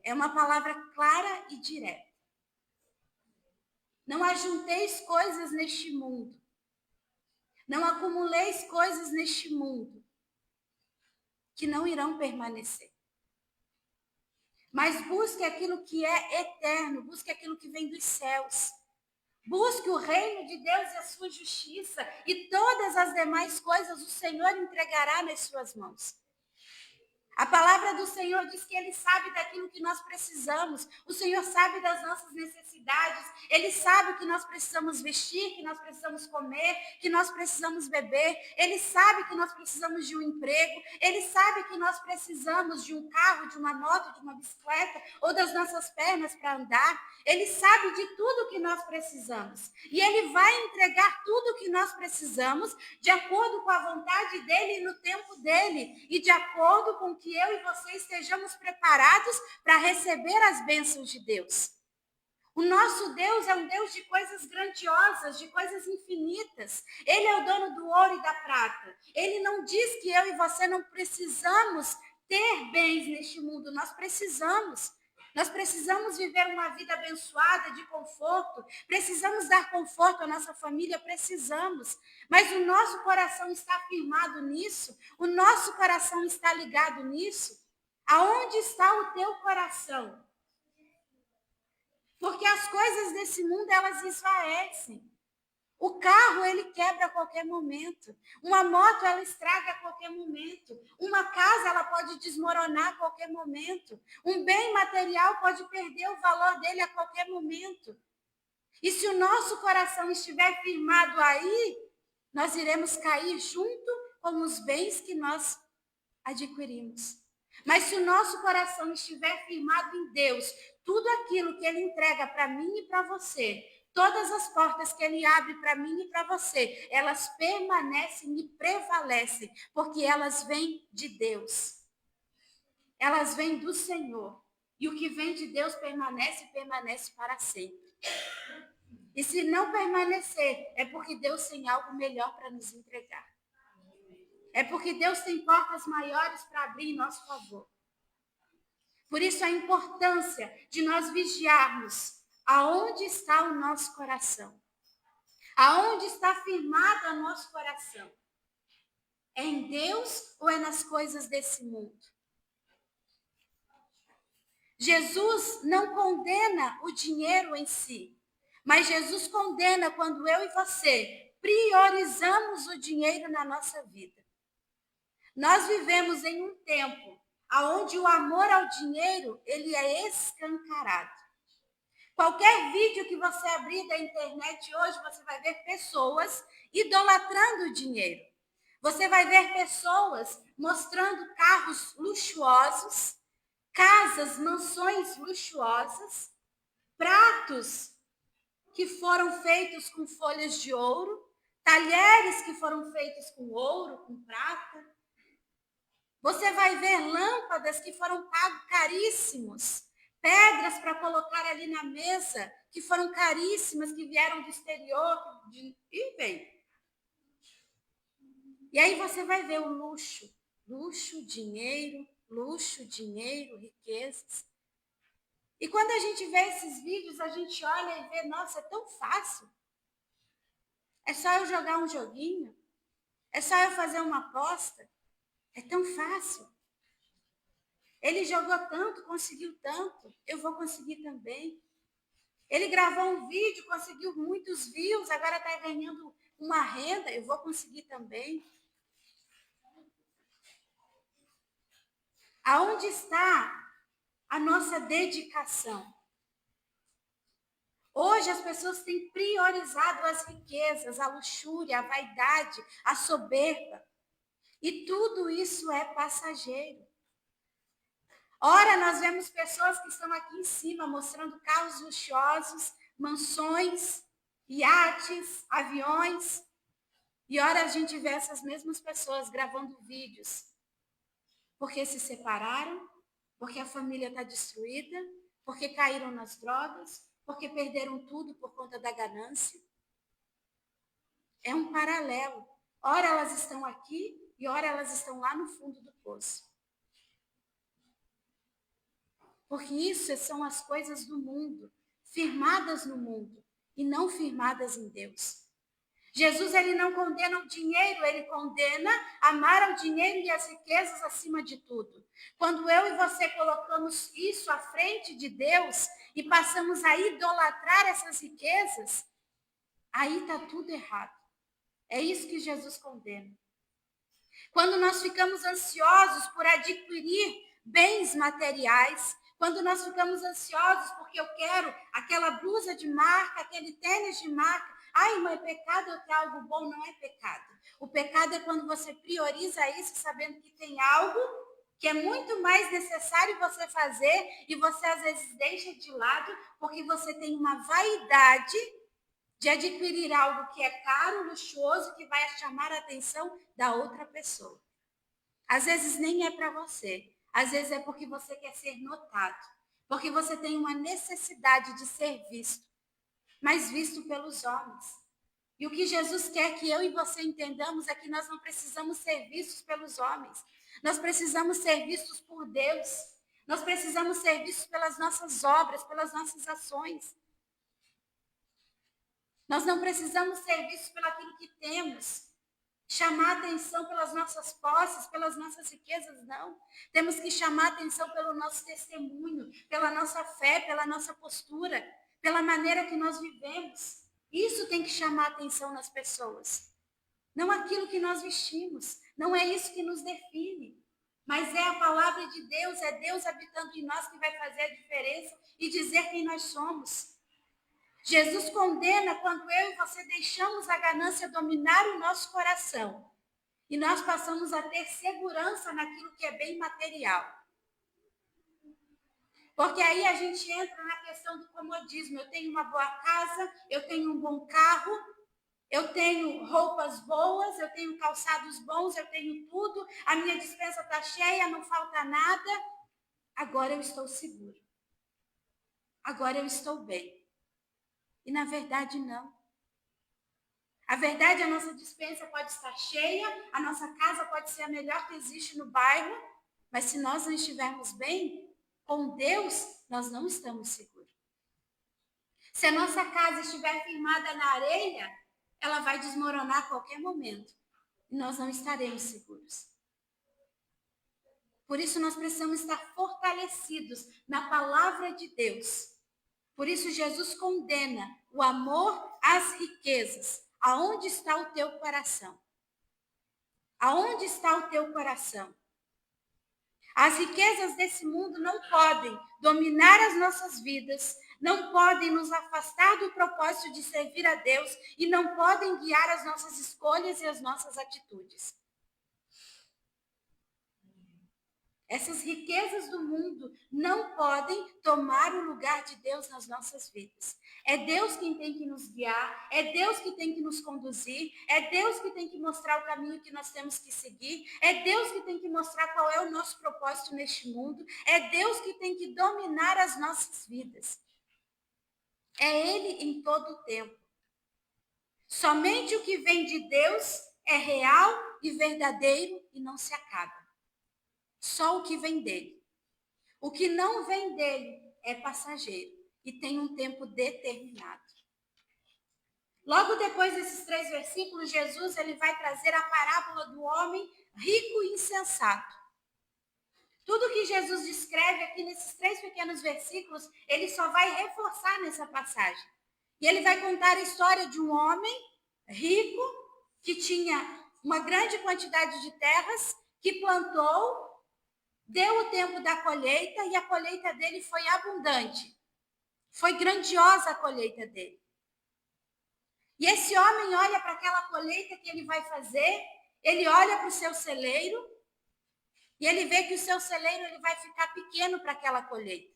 É uma palavra clara e direta. Não ajunteis coisas neste mundo. Não acumuleis coisas neste mundo que não irão permanecer. Mas busque aquilo que é eterno, busque aquilo que vem dos céus. Busque o reino de Deus e a sua justiça, e todas as demais coisas o Senhor entregará nas suas mãos. A palavra do Senhor diz que Ele sabe daquilo que nós precisamos. O Senhor sabe das nossas necessidades. Ele sabe o que nós precisamos vestir, que nós precisamos comer, que nós precisamos beber. Ele sabe que nós precisamos de um emprego. Ele sabe que nós precisamos de um carro, de uma moto, de uma bicicleta ou das nossas pernas para andar. Ele sabe de tudo que nós precisamos. E Ele vai entregar tudo o que nós precisamos de acordo com a vontade dEle e no tempo dEle. E de acordo com que eu e você estejamos preparados para receber as bênçãos de Deus. O nosso Deus é um Deus de coisas grandiosas, de coisas infinitas. Ele é o dono do ouro e da prata. Ele não diz que eu e você não precisamos ter bens neste mundo. Nós precisamos. Nós precisamos viver uma vida abençoada, de conforto. Precisamos dar conforto à nossa família, precisamos. Mas o nosso coração está firmado nisso? O nosso coração está ligado nisso? Aonde está o teu coração? Porque as coisas desse mundo, elas esvaecem. O carro, ele quebra a qualquer momento. Uma moto, ela estraga a qualquer momento. Uma casa, ela pode desmoronar a qualquer momento. Um bem material pode perder o valor dele a qualquer momento. E se o nosso coração estiver firmado aí, nós iremos cair junto com os bens que nós adquirimos. Mas se o nosso coração estiver firmado em Deus, tudo aquilo que Ele entrega para mim e para você, todas as portas que Ele abre para mim e para você, elas permanecem e prevalecem, porque elas vêm de Deus. Elas vêm do Senhor. E o que vem de Deus permanece e permanece para sempre. E se não permanecer, é porque Deus tem algo melhor para nos entregar. É porque Deus tem portas maiores para abrir em nosso favor. Por isso a importância de nós vigiarmos aonde está o nosso coração. Aonde está firmado o nosso coração. É em Deus ou é nas coisas desse mundo? Jesus não condena o dinheiro em si, mas Jesus condena quando eu e você priorizamos o dinheiro na nossa vida. Nós vivemos em um tempo onde o amor ao dinheiro, ele é escancarado. Qualquer vídeo que você abrir da internet hoje, você vai ver pessoas idolatrando o dinheiro. Você vai ver pessoas mostrando carros luxuosos, casas, mansões luxuosas, pratos que foram feitos com folhas de ouro, talheres que foram feitos com ouro, com prata. Você vai ver lâmpadas que foram pagos caríssimos, pedras para colocar ali na mesa que foram caríssimas, que vieram do exterior, e vem. E aí você vai ver o luxo, dinheiro, riquezas. E quando a gente vê esses vídeos, a gente olha e vê, nossa, é tão fácil. É só eu jogar um joguinho, é só eu fazer uma aposta. É tão fácil. Ele jogou tanto, conseguiu tanto, eu vou conseguir também. Ele gravou um vídeo, conseguiu muitos views, agora está ganhando uma renda, eu vou conseguir também. Aonde está a nossa dedicação? Hoje as pessoas têm priorizado as riquezas, a luxúria, a vaidade, a soberba. E tudo isso é passageiro. Ora, nós vemos pessoas que estão aqui em cima mostrando carros luxuosos, mansões, iates, aviões. E ora a gente vê essas mesmas pessoas gravando vídeos. Porque se separaram, porque a família está destruída, porque caíram nas drogas, porque perderam tudo por conta da ganância. É um paralelo. Ora elas estão aqui e ora elas estão lá no fundo do poço. Porque isso são as coisas do mundo, firmadas no mundo e não firmadas em Deus. Jesus, ele não condena o dinheiro, ele condena amar ao dinheiro e as riquezas acima de tudo. Quando eu e você colocamos isso à frente de Deus e passamos a idolatrar essas riquezas, aí está tudo errado. É isso que Jesus condena. Quando nós ficamos ansiosos por adquirir bens materiais, quando nós ficamos ansiosos porque eu quero aquela blusa de marca, aquele tênis de marca. Ai, mas é pecado eu ter algo bom? Não é pecado. O pecado é quando você prioriza isso sabendo que tem algo que é muito mais necessário você fazer e você às vezes deixa de lado porque você tem uma vaidade de adquirir algo que é caro, luxuoso, que vai chamar a atenção da outra pessoa. Às vezes nem é para você, às vezes é porque você quer ser notado, porque você tem uma necessidade de ser visto, mas visto pelos homens. E o que Jesus quer que eu e você entendamos é que nós não precisamos ser vistos pelos homens, nós precisamos ser vistos por Deus, nós precisamos ser vistos pelas nossas obras, pelas nossas ações. Nós não precisamos ser vistos pelo aquilo que temos, chamar atenção pelas nossas posses, pelas nossas riquezas, não. Temos que chamar atenção pelo nosso testemunho, pela nossa fé, pela nossa postura, pela maneira que nós vivemos. Isso tem que chamar atenção nas pessoas. Não aquilo que nós vestimos, não é isso que nos define. Mas é a palavra de Deus, é Deus habitando em nós que vai fazer a diferença e dizer quem nós somos. Jesus condena quando eu e você deixamos a ganância dominar o nosso coração e nós passamos a ter segurança naquilo que é bem material. Porque aí a gente entra na questão do comodismo. Eu tenho uma boa casa, eu tenho um bom carro, eu tenho roupas boas, eu tenho calçados bons, eu tenho tudo, a minha despensa está cheia, não falta nada. Agora eu estou seguro. Agora eu estou bem. E na verdade não. A verdade, a nossa despensa pode estar cheia, a nossa casa pode ser a melhor que existe no bairro, mas se nós não estivermos bem, com Deus, nós não estamos seguros. Se a nossa casa estiver firmada na areia, ela vai desmoronar a qualquer momento e nós não estaremos seguros. Por isso nós precisamos estar fortalecidos na palavra de Deus. Por isso Jesus condena o amor às riquezas. Aonde está o teu coração? Aonde está o teu coração? As riquezas desse mundo não podem dominar as nossas vidas, não podem nos afastar do propósito de servir a Deus e não podem guiar as nossas escolhas e as nossas atitudes. Essas riquezas do mundo não podem tomar o lugar de Deus nas nossas vidas. É Deus quem tem que nos guiar, é Deus que tem que nos conduzir, é Deus que tem que mostrar o caminho que nós temos que seguir, é Deus que tem que mostrar qual é o nosso propósito neste mundo, é Deus que tem que dominar as nossas vidas. É Ele em todo o tempo. Somente o que vem de Deus é real e verdadeiro e não se acaba. Só o que vem dele. O que não vem dele é passageiro e tem um tempo determinado. Logo depois desses 3 versículos, Jesus ele vai trazer a parábola do homem rico e insensato. Tudo que Jesus descreve aqui nesses 3 pequenos versículos, ele só vai reforçar nessa passagem. E ele vai contar a história de um homem rico que tinha uma grande quantidade de terras, que plantou, deu o tempo da colheita e a colheita dele foi abundante. Foi grandiosa a colheita dele. E esse homem olha para aquela colheita que ele vai fazer, ele olha para o seu celeiro e ele vê que o seu celeiro ele vai ficar pequeno para aquela colheita.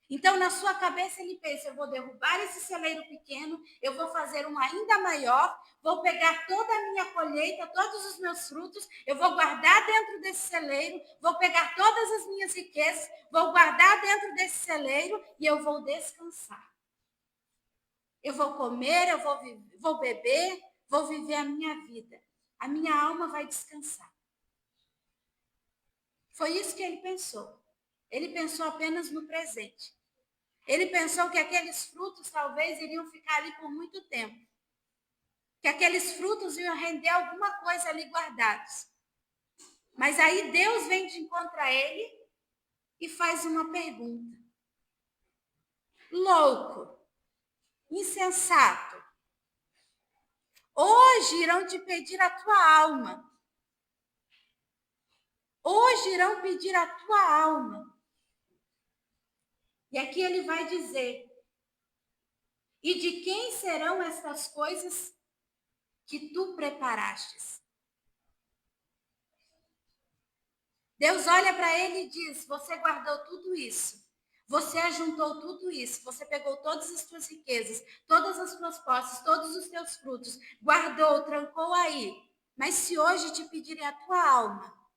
Então, na sua cabeça, ele pensa, eu vou derrubar esse celeiro pequeno, eu vou fazer um ainda maior, vou pegar toda a minha colheita, todos os meus frutos, eu vou guardar dentro desse celeiro, vou pegar todas as minhas riquezas, vou guardar dentro desse celeiro e eu vou descansar. Eu vou comer, eu vou beber, vou viver a minha vida. A minha alma vai descansar. Foi isso que ele pensou. Ele pensou apenas no presente. Ele pensou que aqueles frutos talvez iriam ficar ali por muito tempo. Que aqueles frutos iam render alguma coisa ali guardados. Mas aí Deus vem de encontro a ele e faz uma pergunta. Louco, insensato, Hoje irão te pedir a tua alma. Hoje irão pedir a tua alma. E aqui ele vai dizer: e de quem serão estas coisas que tu preparastes? Deus olha para ele e diz: você guardou tudo isso. Você ajuntou tudo isso. Você pegou todas as tuas riquezas, todas as tuas posses, todos os teus frutos. Guardou, trancou aí. Mas se hoje te pedirem a tua alma,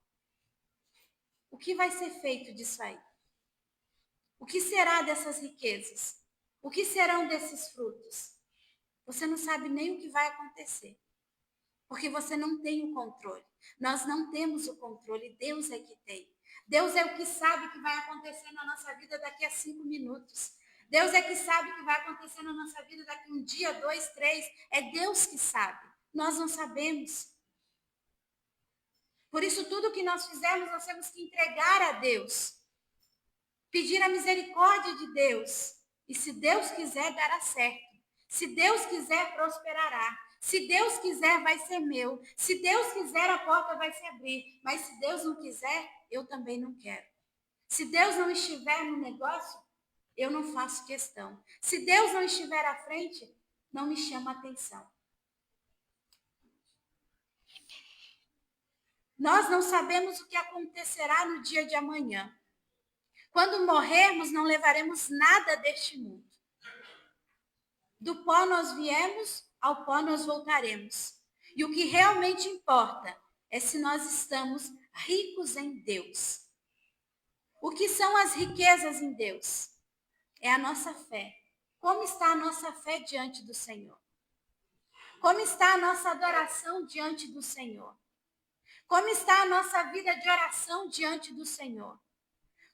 o que vai ser feito disso aí? O que será dessas riquezas? O que serão desses frutos? Você não sabe nem o que vai acontecer. Porque você não tem o controle. Nós não temos o controle, Deus é que tem. Deus é o que sabe o que vai acontecer na nossa vida daqui a 5 minutos. Deus é que sabe o que vai acontecer na nossa vida daqui a 1 dia, 2, 3. É Deus que sabe. Nós não sabemos. Por isso, tudo que nós fizermos, nós temos que entregar a Deus. Pedir a misericórdia de Deus. E se Deus quiser, dará certo. Se Deus quiser, prosperará. Se Deus quiser, vai ser meu. Se Deus quiser, a porta vai se abrir. Mas se Deus não quiser, eu também não quero. Se Deus não estiver no negócio, eu não faço questão. Se Deus não estiver à frente, não me chama atenção. Nós não sabemos o que acontecerá no dia de amanhã. Quando morrermos, não levaremos nada deste mundo. Do pó nós viemos, ao pó nós voltaremos. E o que realmente importa é se nós estamos ricos em Deus. O que são as riquezas em Deus? É a nossa fé. Como está a nossa fé diante do Senhor? Como está a nossa adoração diante do Senhor? Como está a nossa vida de oração diante do Senhor?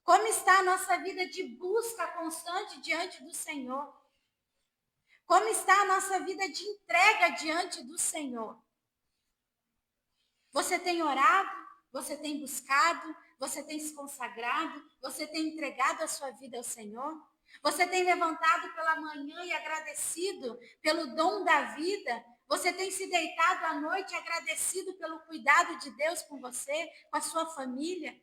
Como está a nossa vida de busca constante diante do Senhor? Como está a nossa vida de entrega diante do Senhor? Você tem orado? Você tem buscado? Você tem se consagrado? Você tem entregado a sua vida ao Senhor? Você tem levantado pela manhã e agradecido pelo dom da vida? Você tem se deitado à noite agradecido pelo cuidado de Deus com você, com a sua família?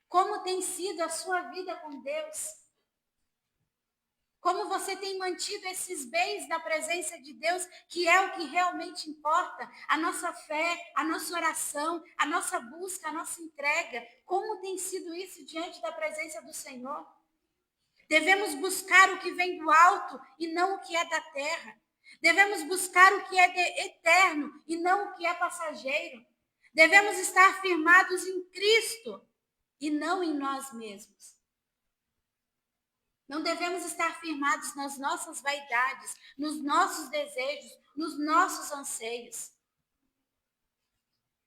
Como tem sido a sua vida com Deus? Como você tem mantido esses bens da presença de Deus, que é o que realmente importa? A nossa fé, a nossa oração, a nossa busca, a nossa entrega. Como tem sido isso diante da presença do Senhor? Devemos buscar o que vem do alto e não o que é da terra. Devemos buscar o que é eterno e não o que é passageiro. Devemos estar firmados em Cristo e não em nós mesmos. Não devemos estar firmados nas nossas vaidades, nos nossos desejos, nos nossos anseios.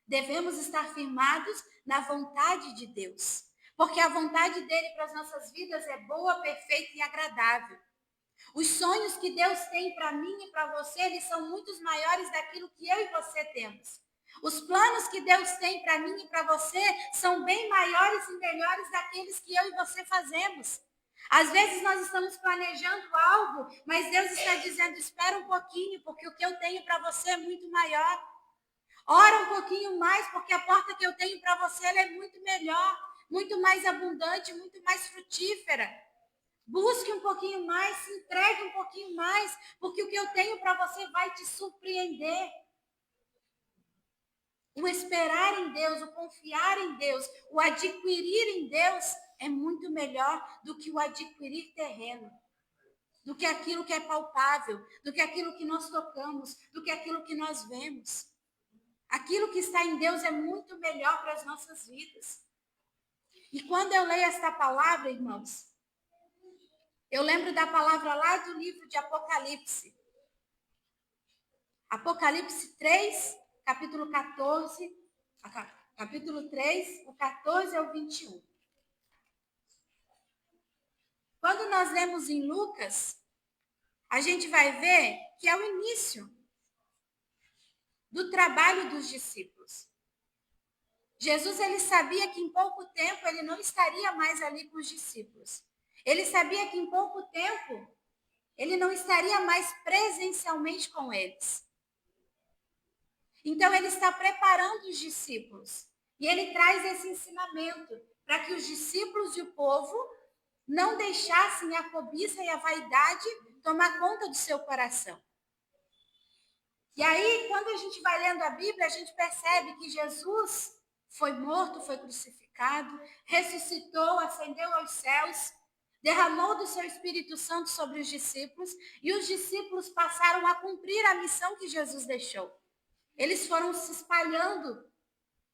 Devemos estar firmados na vontade de Deus, porque a vontade dele para as nossas vidas é boa, perfeita e agradável. Os sonhos que Deus tem para mim e para você, eles são muito maiores daquilo que eu e você temos. Os planos que Deus tem para mim e para você são bem maiores e melhores daqueles que eu e você fazemos. Às vezes nós estamos planejando algo, mas Deus está dizendo, espera um pouquinho, porque o que eu tenho para você é muito maior. Ora um pouquinho mais, porque a porta que eu tenho para você ela é muito melhor, muito mais abundante, muito mais frutífera. Busque um pouquinho mais, se entregue um pouquinho mais, porque o que eu tenho para você vai te surpreender. O esperar em Deus, o confiar em Deus, o adquirir em Deus é muito melhor do que o adquirir terreno, do que aquilo que é palpável, do que aquilo que nós tocamos, do que aquilo que nós vemos. Aquilo que está em Deus é muito melhor para as nossas vidas. E quando eu leio esta palavra, irmãos, eu lembro da palavra lá do livro de Apocalipse. Apocalipse 3, capítulo 14, capítulo 3, o 14 ao 21. Quando nós lemos em Lucas, a gente vai ver que é o início do trabalho dos discípulos. Jesus, ele sabia que em pouco tempo ele não estaria mais ali com os discípulos. Ele sabia que em pouco tempo ele não estaria mais presencialmente com eles. Então, ele está preparando os discípulos. E ele traz esse ensinamento para que os discípulos e o povo não deixassem a cobiça e a vaidade tomar conta do seu coração. E aí, quando a gente vai lendo a Bíblia, a gente percebe que Jesus foi morto, foi crucificado, ressuscitou, ascendeu aos céus, derramou do seu Espírito Santo sobre os discípulos, e os discípulos passaram a cumprir a missão que Jesus deixou. Eles foram se espalhando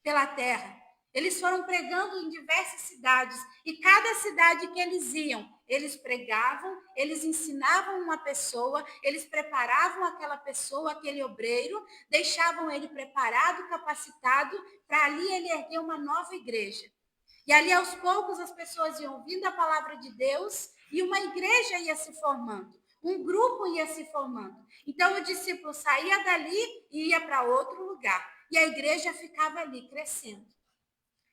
pela terra. Eles foram pregando em diversas cidades. E cada cidade que eles iam, eles pregavam, eles ensinavam uma pessoa, eles preparavam aquela pessoa, aquele obreiro, deixavam ele preparado, capacitado, para ali ele erguer uma nova igreja. E ali, aos poucos, as pessoas iam ouvindo a palavra de Deus e uma igreja ia se formando. Um grupo ia se formando. Então, o discípulo saía dali e ia para outro lugar. E a igreja ficava ali, crescendo.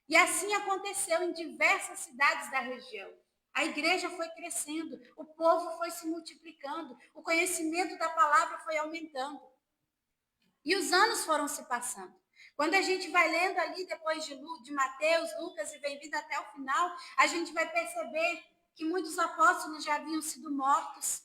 E assim aconteceu em diversas cidades da região. A igreja foi crescendo, o povo foi se multiplicando, o conhecimento da palavra foi aumentando. E os anos foram se passando. Quando a gente vai lendo ali, depois de Mateus, Lucas e vem vindo até o final, a gente vai perceber que muitos apóstolos já haviam sido mortos.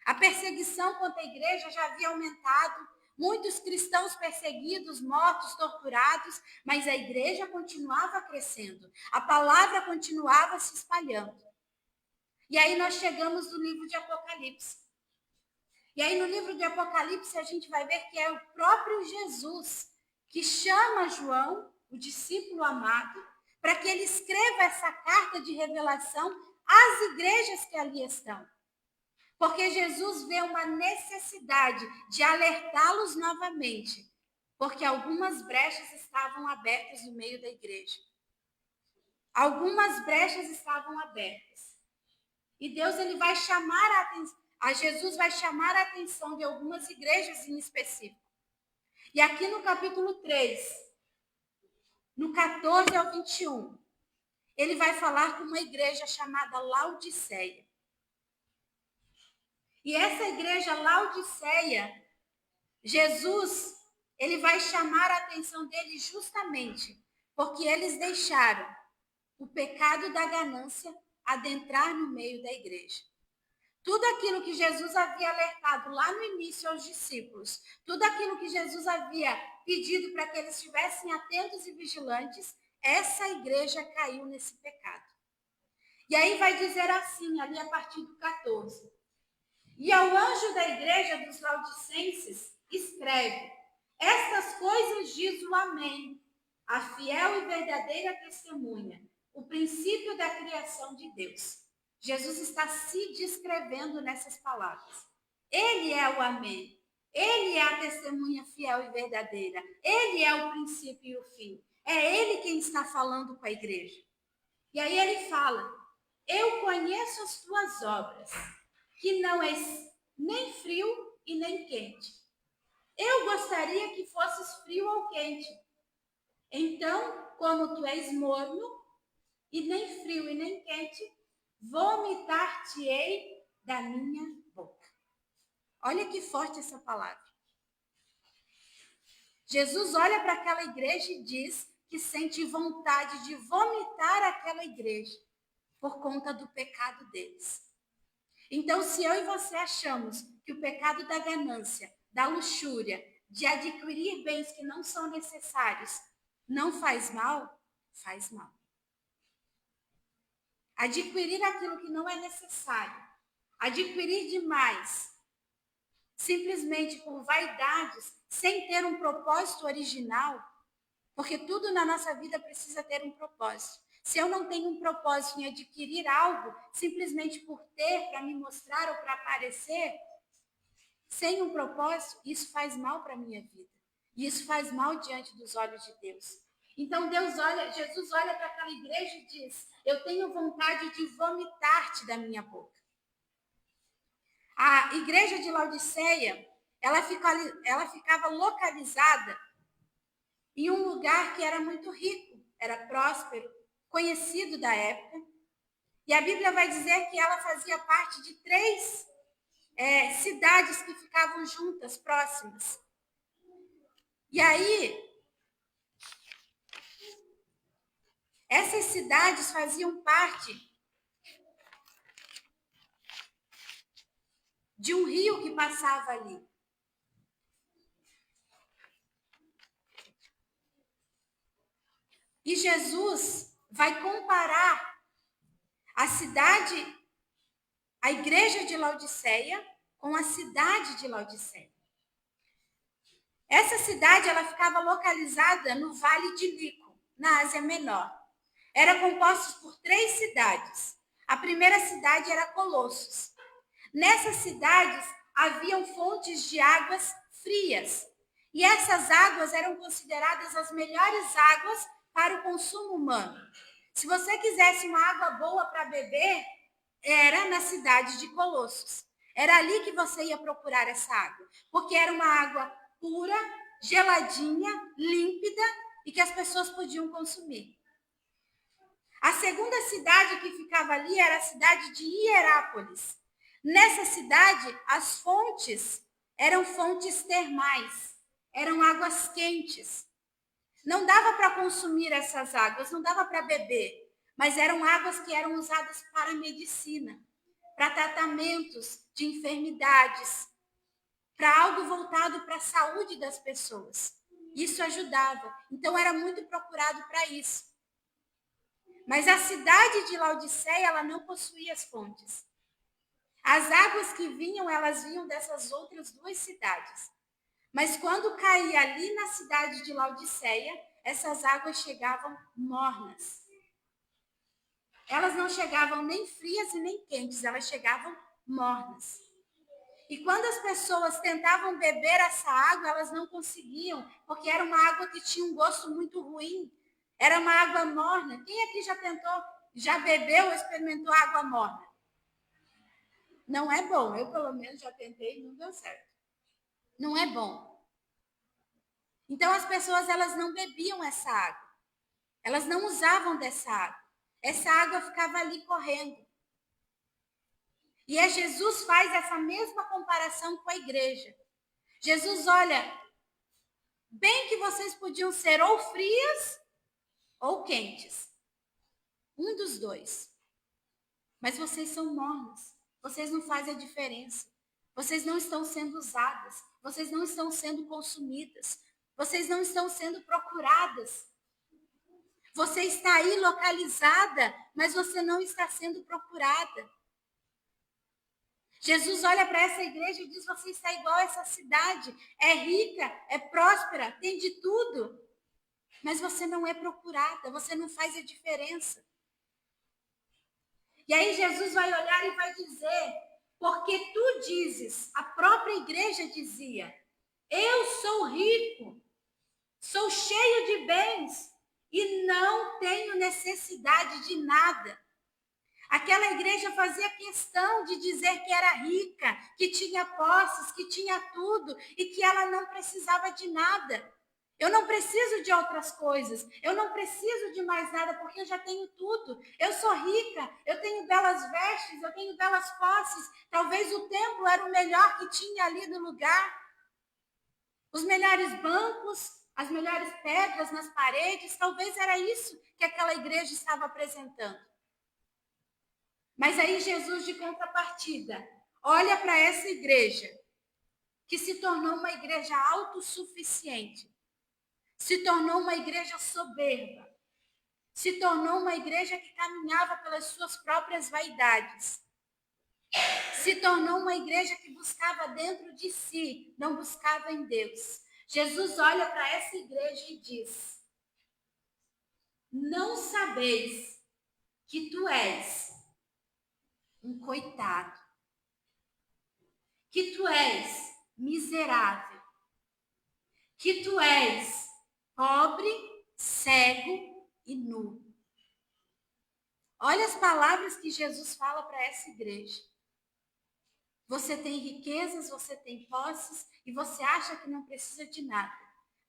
A perseguição contra a igreja já havia aumentado. Muitos cristãos perseguidos, mortos, torturados, mas a igreja continuava crescendo. A palavra continuava se espalhando. E aí nós chegamos no livro de Apocalipse. E aí no livro de Apocalipse a gente vai ver que é o próprio Jesus que chama João, o discípulo amado, para que ele escreva essa carta de revelação às igrejas que ali estão. Porque Jesus vê uma necessidade de alertá-los novamente, porque algumas brechas estavam abertas no meio da igreja. Algumas brechas estavam abertas. E Deus ele vai chamar a atenção, Jesus vai chamar a atenção de algumas igrejas em específico. E aqui no capítulo 3, no 14 ao 21, ele vai falar com uma igreja chamada Laodiceia. E essa igreja Laodiceia, Jesus, ele vai chamar a atenção deles justamente porque eles deixaram o pecado da ganância adentrar no meio da igreja. Tudo aquilo que Jesus havia alertado lá no início aos discípulos, tudo aquilo que Jesus havia pedido para que eles estivessem atentos e vigilantes, essa igreja caiu nesse pecado. E aí vai dizer assim, ali a partir do 14. E ao anjo da igreja dos Laodicenses escreve: estas coisas diz o Amém, a fiel e verdadeira testemunha, o princípio da criação de Deus. Jesus está se descrevendo nessas palavras. Ele é o Amém. Ele é a testemunha fiel e verdadeira. Ele é o princípio e o fim. É ele quem está falando com a igreja. E aí ele fala: eu conheço as tuas obras, que não és nem frio e nem quente. Eu gostaria que fosses frio ou quente. Então, como tu és morno, e nem frio e nem quente, vomitar-te-ei da minha boca. Olha que forte essa palavra. Jesus olha para aquela igreja e diz que sente vontade de vomitar aquela igreja por conta do pecado deles. Então, se eu e você achamos que o pecado da ganância, da luxúria, de adquirir bens que não são necessários, não faz mal, faz mal. Adquirir aquilo que não é necessário, adquirir demais, simplesmente por vaidades, sem ter um propósito original, porque tudo na nossa vida precisa ter um propósito. Se eu não tenho um propósito em adquirir algo, simplesmente por ter, para me mostrar ou para aparecer, sem um propósito, isso faz mal para a minha vida. E isso faz mal diante dos olhos de Deus. Então Jesus olha para aquela igreja e diz: eu tenho vontade de vomitar-te da minha boca. A igreja de Laodiceia, ela ficava localizada em um lugar que era muito rico, era próspero, conhecido da época. E a Bíblia vai dizer que ela fazia parte de 3 cidades que ficavam juntas, próximas. E aí, essas cidades faziam parte de um rio que passava ali. E Jesus vai comparar a cidade, a igreja de Laodiceia, com a cidade de Laodiceia. Essa cidade, ela ficava localizada no Vale de Lico, na Ásia Menor. Era composta por 3 cidades. A primeira cidade era Colossos. Nessas cidades haviam fontes de águas frias. E essas águas eram consideradas as melhores águas para o consumo humano. Se você quisesse uma água boa para beber, era na cidade de Colossos. Era ali que você ia procurar essa água, porque era uma água pura, geladinha, límpida e que as pessoas podiam consumir. A segunda cidade que ficava ali era a cidade de Hierápolis. Nessa cidade, as fontes eram fontes termais, eram águas quentes. Não dava para consumir essas águas, não dava para beber, mas eram águas que eram usadas para medicina, para tratamentos de enfermidades, para algo voltado para a saúde das pessoas. Isso ajudava. Então, era muito procurado para isso. Mas a cidade de Laodiceia, ela não possuía as fontes. As águas que vinham, elas vinham dessas outras 2 cidades. Mas quando caía ali na cidade de Laodiceia, essas águas chegavam mornas. Elas não chegavam nem frias e nem quentes, elas chegavam mornas. E quando as pessoas tentavam beber essa água, elas não conseguiam, porque era uma água que tinha um gosto muito ruim. Era uma água morna. Quem aqui já tentou, já bebeu ou experimentou água morna? Não é bom. Eu, pelo menos, já tentei e não deu certo. Não é bom. Então, as pessoas, elas não bebiam essa água. Elas não usavam dessa água. Essa água ficava ali correndo. E Jesus faz essa mesma comparação com a igreja. Jesus olha, bem que vocês podiam ser ou frias ou quentes. Um dos 2. Mas vocês são mornas. Vocês não fazem a diferença. Vocês não estão sendo usadas. Vocês não estão sendo consumidas. Vocês não estão sendo procuradas. Você está aí localizada, mas você não está sendo procurada. Jesus olha para essa igreja e diz, você está igual a essa cidade. É rica, é próspera, tem de tudo. Mas você não é procurada, você não faz a diferença. E aí Jesus vai olhar e vai dizer, porque tu dizes, a própria igreja dizia, eu sou rico, sou cheio de bens e não tenho necessidade de nada. Aquela igreja fazia questão de dizer que era rica, que tinha posses, que tinha tudo e que ela não precisava de nada. Eu não preciso de outras coisas, eu não preciso de mais nada porque eu já tenho tudo. Eu sou rica, eu tenho belas vestes, eu tenho belas posses. Talvez o templo era o melhor que tinha ali no lugar. Os melhores bancos, as melhores pedras nas paredes, talvez era isso que aquela igreja estava apresentando. Mas aí Jesus, de contrapartida, olha para essa igreja, que se tornou uma igreja autossuficiente, se tornou uma igreja soberba, se tornou uma igreja que caminhava pelas suas próprias vaidades, se tornou uma igreja que buscava dentro de si, não buscava em Deus. Jesus olha para essa igreja e diz, não sabeis que tu és um coitado, que tu és miserável, que tu és pobre, cego e nu. Olha as palavras que Jesus fala para essa igreja. Você tem riquezas, você tem posses e você acha que não precisa de nada.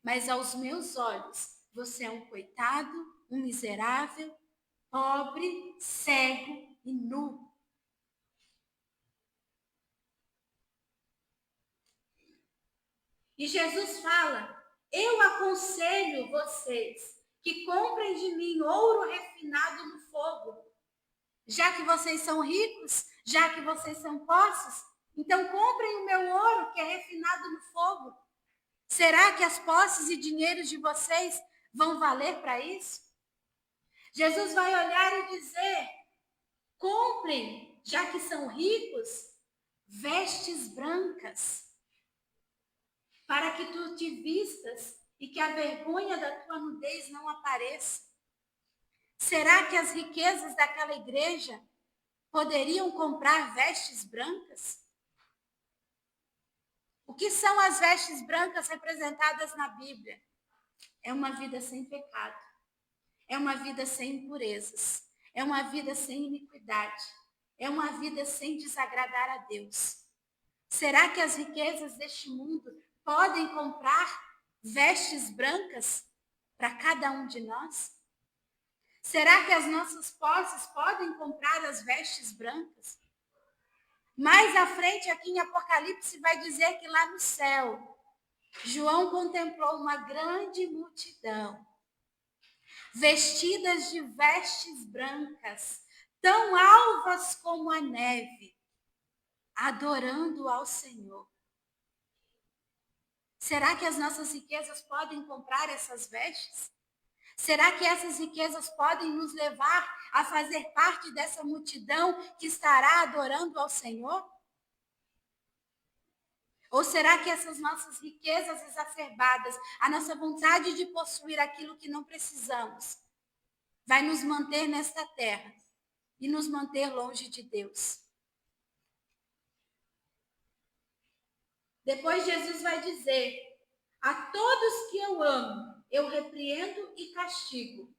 Mas aos meus olhos, você é um coitado, um miserável, pobre, cego e nu. E Jesus fala Eu aconselho vocês que comprem de mim ouro refinado no fogo. Já que vocês são ricos, já que vocês são posses, então comprem o meu ouro que é refinado no fogo. Será que as posses e dinheiros de vocês vão valer para isso? Jesus vai olhar e dizer: comprem, já que são ricos, vestes brancas, para que tu te vistas e que a vergonha da tua nudez não apareça. Será que as riquezas daquela igreja poderiam comprar vestes brancas? O que são as vestes brancas representadas na Bíblia? É uma vida sem pecado, é uma vida sem impurezas, é uma vida sem iniquidade, é uma vida sem desagradar a Deus. Será que as riquezas deste mundo podem comprar vestes brancas para cada um de nós? Será que as nossas posses podem comprar as vestes brancas? Mais à frente, aqui em Apocalipse, vai dizer que lá no céu, João contemplou uma grande multidão, vestidas de vestes brancas, tão alvas como a neve, adorando ao Senhor. Será que as nossas riquezas podem comprar essas vestes? Será que essas riquezas podem nos levar a fazer parte dessa multidão que estará adorando ao Senhor? Ou será que essas nossas riquezas exacerbadas, a nossa vontade de possuir aquilo que não precisamos, vai nos manter nesta terra e nos manter longe de Deus? Depois Jesus vai dizer: a todos que eu amo, eu repreendo e castigo.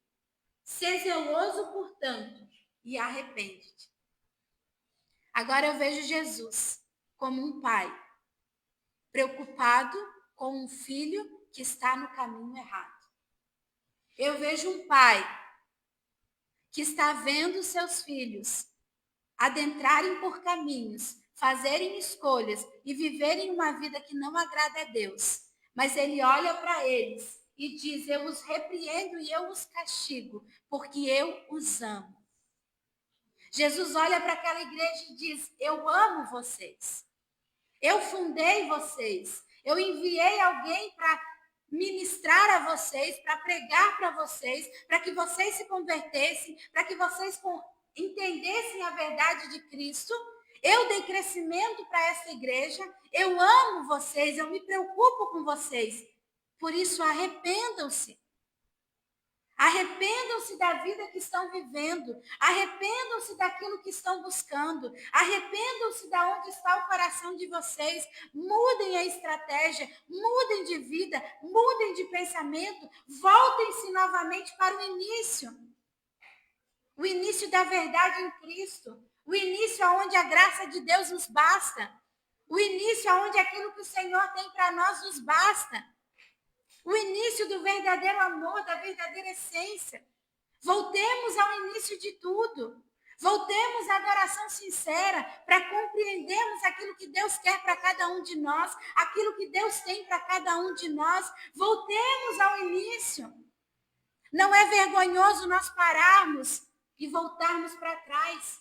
Sê zeloso, portanto, e arrepende-te. Agora eu vejo Jesus como um pai, preocupado com um filho que está no caminho errado. Eu vejo um pai que está vendo seus filhos adentrarem por caminhos, fazerem escolhas e viverem uma vida que não agrada a Deus. Mas ele olha para eles e diz: eu os repreendo e eu os castigo, porque eu os amo. Jesus olha para aquela igreja e diz: eu amo vocês. Eu fundei vocês. Eu enviei alguém para ministrar a vocês, para pregar para vocês, para que vocês se convertessem, para que vocês entendessem a verdade de Cristo. Eu dei crescimento para essa igreja. Eu amo vocês, eu me preocupo com vocês. Por isso, arrependam-se. Arrependam-se da vida que estão vivendo. Arrependam-se daquilo que estão buscando. Arrependam-se de onde está o coração de vocês. Mudem a estratégia, mudem de vida, mudem de pensamento. Voltem-se novamente para o início. O início da verdade em Cristo. O início onde a graça de Deus nos basta. O início onde aquilo que o Senhor tem para nós nos basta. O início do verdadeiro amor, da verdadeira essência. Voltemos ao início de tudo. Voltemos à adoração sincera para compreendermos aquilo que Deus quer para cada um de nós, aquilo que Deus tem para cada um de nós. Voltemos ao início. Não é vergonhoso nós pararmos e voltarmos para trás.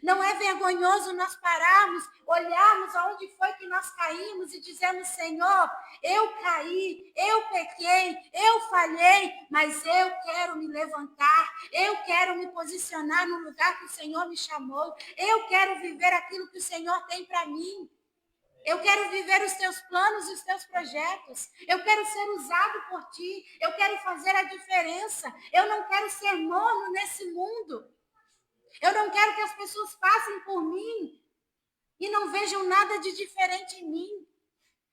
Não é vergonhoso nós pararmos, olharmos aonde foi que nós caímos e dizermos: Senhor, eu caí, eu pequei, eu falhei, mas eu quero me levantar, eu quero me posicionar no lugar que o Senhor me chamou, eu quero viver aquilo que o Senhor tem para mim. Eu quero viver os teus planos e os teus projetos. Eu quero ser usado por ti. Eu quero fazer a diferença. Eu não quero ser morno nesse mundo. Eu não quero que as pessoas passem por mim e não vejam nada de diferente em mim.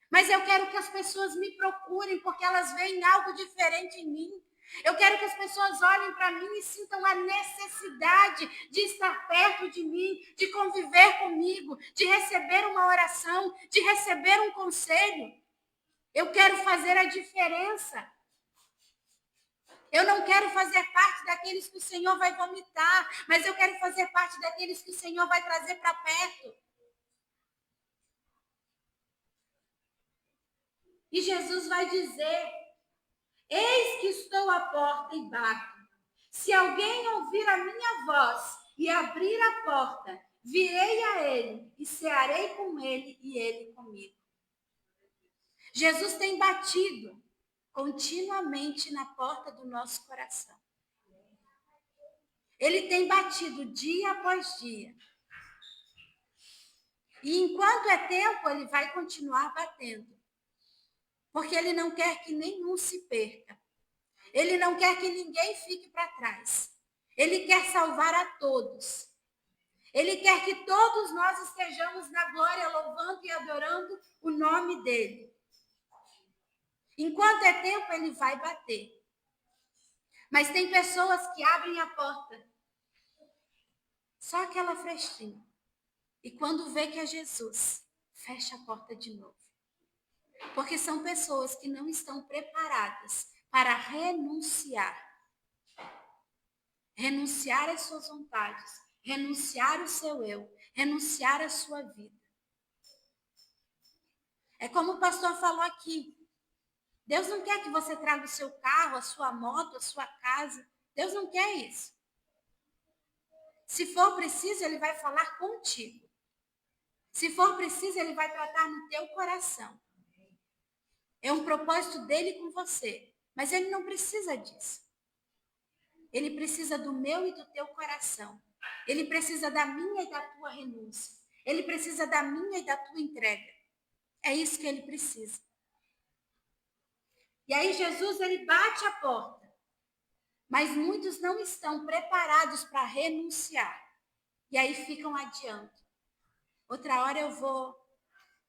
Mas eu quero que as pessoas me procurem porque elas veem algo diferente em mim. Eu quero que as pessoas olhem para mim e sintam a necessidade de estar perto de mim, de conviver comigo, de receber uma oração, de receber um conselho. Eu quero fazer a diferença. Eu não quero fazer parte daqueles que o Senhor vai vomitar, mas eu quero fazer parte daqueles que o Senhor vai trazer para perto. E Jesus vai dizer Eis que estou à porta e bato. Se alguém ouvir a minha voz e abrir a porta, virei a ele e cearei com ele e ele comigo. Jesus tem batido continuamente na porta do nosso coração. Ele tem batido dia após dia. E enquanto é tempo, ele vai continuar batendo. Porque ele não quer que nenhum se perca. Ele não quer que ninguém fique para trás. Ele quer salvar a todos. Ele quer que todos nós estejamos na glória, louvando e adorando o nome dele. Enquanto é tempo, ele vai bater. Mas tem pessoas que abrem a porta. Só aquela frestinha. E quando vê que é Jesus, fecha a porta de novo. Porque são pessoas que não estão preparadas para renunciar. Renunciar às suas vontades, renunciar ao seu eu, renunciar à sua vida. É como o pastor falou aqui. Deus não quer que você traga o seu carro, a sua moto, a sua casa. Deus não quer isso. Se for preciso, ele vai falar contigo. Se for preciso, ele vai tratar no teu coração. É um propósito dele com você. Mas ele não precisa disso. Ele precisa do meu e do teu coração. Ele precisa da minha e da tua renúncia. Ele precisa da minha e da tua entrega. É isso que ele precisa. E aí Jesus, ele bate a porta. Mas muitos não estão preparados para renunciar. E aí ficam adiando. Outra hora eu vou.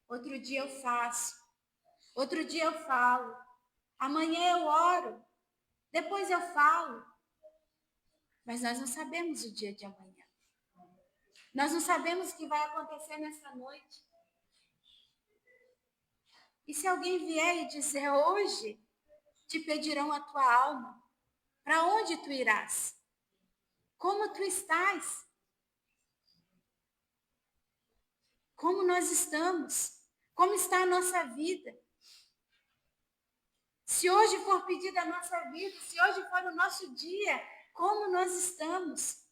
Outro dia eu faço. Outro dia eu falo. Amanhã eu oro. Depois eu falo. Mas nós não sabemos o dia de amanhã. Nós não sabemos o que vai acontecer nessa noite. E se alguém vier e dizer, hoje te pedirão a tua alma, para onde tu irás? Como tu estás? Como nós estamos? Como está a nossa vida? Se hoje for pedida a nossa vida, se hoje for o nosso dia, como nós estamos?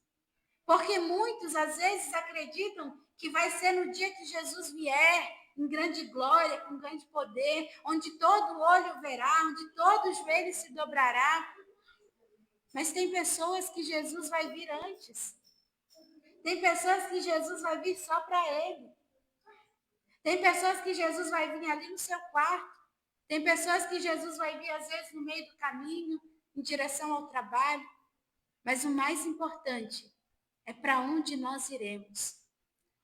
Porque muitos, às vezes, acreditam que vai ser no dia que Jesus vier, em grande glória, com grande poder, onde todo olho verá, onde todo joelho se dobrará. Mas tem pessoas que Jesus vai vir antes. Tem pessoas que Jesus vai vir só para ele. Tem pessoas que Jesus vai vir ali no seu quarto. Tem pessoas que Jesus vai vir, às vezes, no meio do caminho, em direção ao trabalho. Mas o mais importante é para onde nós iremos.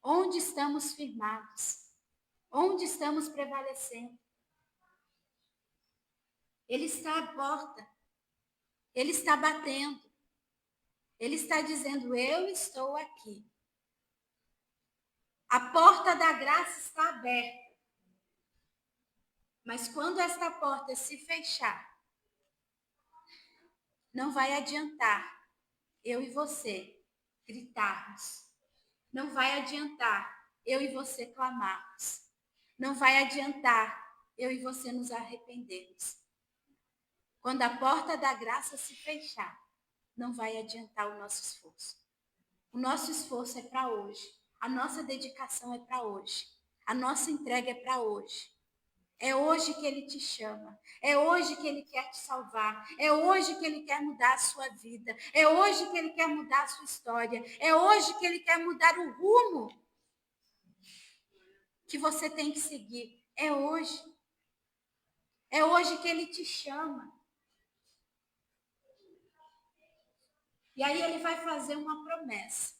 Onde estamos firmados. Onde estamos prevalecendo. Ele está à porta. Ele está batendo. Ele está dizendo, eu estou aqui. A porta da graça está aberta. Mas quando esta porta se fechar, não vai adiantar eu e você gritarmos. Não vai adiantar eu e você clamarmos. Não vai adiantar eu e você nos arrependermos. Quando a porta da graça se fechar, não vai adiantar o nosso esforço. O nosso esforço é para hoje. A nossa dedicação é para hoje. A nossa entrega é para hoje. É hoje que ele te chama. É hoje que ele quer te salvar. É hoje que ele quer mudar a sua vida. É hoje que ele quer mudar a sua história. É hoje que ele quer mudar o rumo que você tem que seguir. É hoje. É hoje que ele te chama. E aí ele vai fazer uma promessa.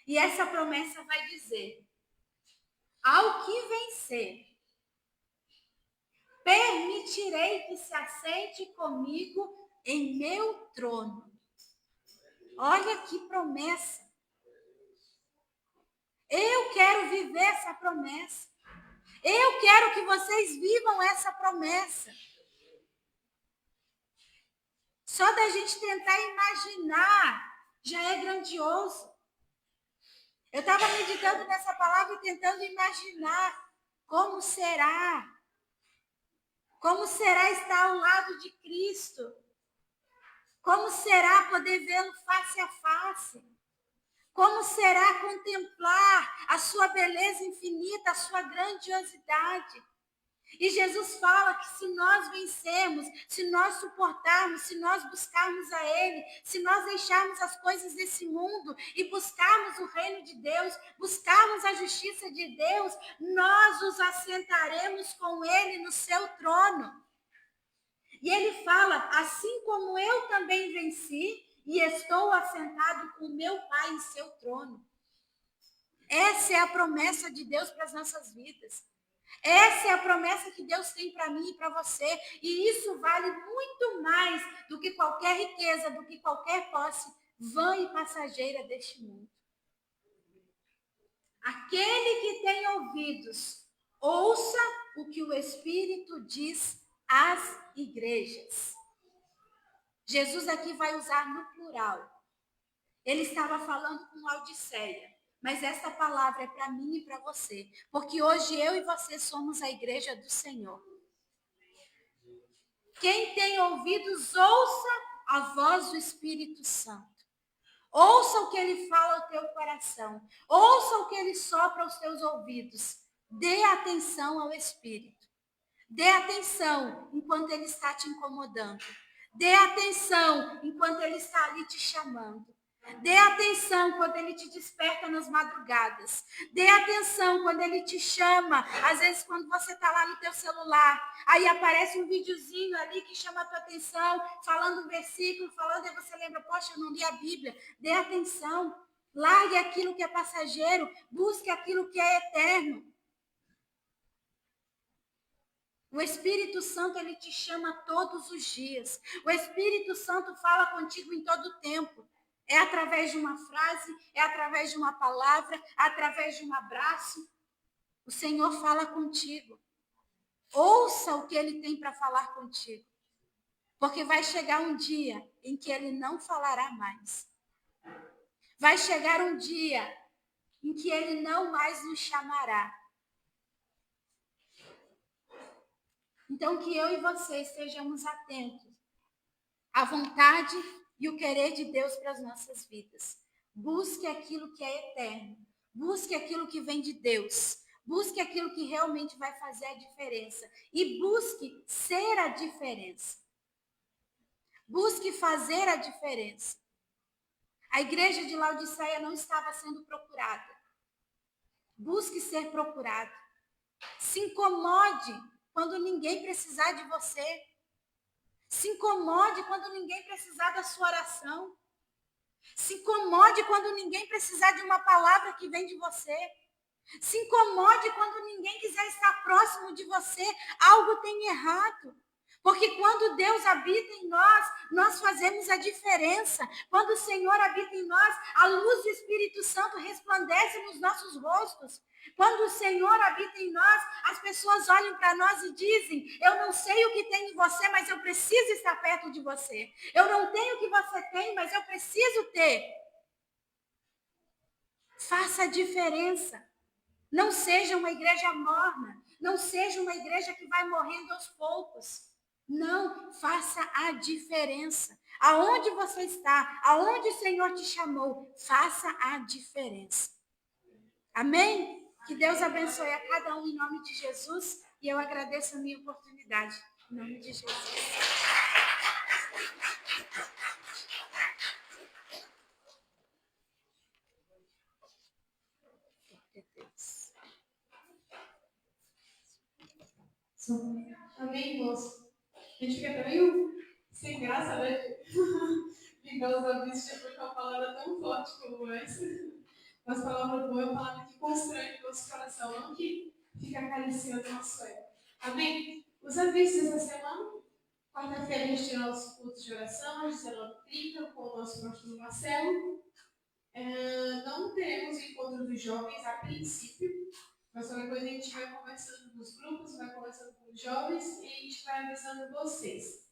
E essa promessa vai dizer: ao que vencer, permitirei que se assente comigo em meu trono. Olha que promessa. Eu quero viver essa promessa. Eu quero que vocês vivam essa promessa. Só da gente tentar imaginar já é grandioso. Eu estava meditando nessa palavra e tentando imaginar como será. Como será estar ao lado de Cristo? Como será poder vê-lo face a face? Como será contemplar a sua beleza infinita, a sua grandiosidade? E Jesus fala que se nós vencermos, se nós suportarmos, se nós buscarmos a Ele, se nós deixarmos as coisas desse mundo e buscarmos o reino de Deus, buscarmos a justiça de Deus, nós os assentaremos com Ele no seu trono. E Ele fala, assim como eu também venci e estou assentado com meu Pai em seu trono. Essa é a promessa de Deus para as nossas vidas. Essa é a promessa que Deus tem para mim e para você. E isso vale muito mais do que qualquer riqueza, do que qualquer posse vã e passageira deste mundo. Aquele que tem ouvidos, ouça o que o Espírito diz às igrejas. Jesus aqui vai usar no plural. Ele estava falando com Laodiceia. Mas essa palavra é para mim e para você. Porque hoje eu e você somos a igreja do Senhor. Quem tem ouvidos, ouça a voz do Espírito Santo. Ouça o que ele fala ao teu coração. Ouça o que ele sopra aos teus ouvidos. Dê atenção ao Espírito. Dê atenção enquanto ele está te incomodando. Dê atenção enquanto ele está ali te chamando. Dê atenção quando ele te desperta nas madrugadas. Dê atenção quando ele te chama. Às vezes quando você está lá no teu celular, aí aparece um videozinho ali que chama a tua atenção, falando um versículo, falando, e você lembra, poxa, eu não li a Bíblia. Dê atenção. Largue aquilo que é passageiro. Busque aquilo que é eterno. O Espírito Santo, ele te chama todos os dias. O Espírito Santo fala contigo em todo o tempo. É através de uma frase, é através de uma palavra, é através de um abraço. O Senhor fala contigo. Ouça o que ele tem para falar contigo. Porque vai chegar um dia em que ele não falará mais. Vai chegar um dia em que ele não mais nos chamará. Então, que eu e você estejamos atentos à vontade e o querer de Deus para as nossas vidas. Busque aquilo que é eterno. Busque aquilo que vem de Deus. Busque aquilo que realmente vai fazer a diferença. E busque ser a diferença. Busque fazer a diferença. A igreja de Laodiceia não estava sendo procurada. Busque ser procurado. Se incomode quando ninguém precisar de você. Se incomode quando ninguém precisar da sua oração. Se incomode quando ninguém precisar de uma palavra que vem de você. Se incomode quando ninguém quiser estar próximo de você. Algo tem errado. Porque quando Deus habita em nós, nós fazemos a diferença. Quando o Senhor habita em nós, a luz do Espírito Santo resplandece nos nossos rostos. Quando o Senhor habita em nós, as pessoas olham para nós e dizem, eu não sei o que tem em você, mas eu preciso estar perto de você. Eu não tenho o que você tem, mas eu preciso ter. Faça a diferença. Não seja uma igreja morna. Não seja uma igreja que vai morrendo aos poucos. Não, faça a diferença. Aonde você está, aonde o Senhor te chamou, faça a diferença. Amém? Que Deus abençoe a cada um em nome de Jesus. E eu agradeço a minha oportunidade. Em nome de Jesus. Amém, irmãos? A gente fica meio sem graça, né? Ligar os ouvidos depois com uma palavra tão forte como essa. Mas palavra boa é uma palavra que constrói o nosso coração, não que fica acariciando o nosso ego. Amém? Os avisos dessa semana. Quarta-feira a gente tem nossos cultos de oração, às 19h30, com o nosso pastor Marcelo. Não teremos o encontro dos jovens a princípio, mas qualquer coisa a gente vai conversando nos grupos, vai conversando com os jovens e a gente vai avisando vocês.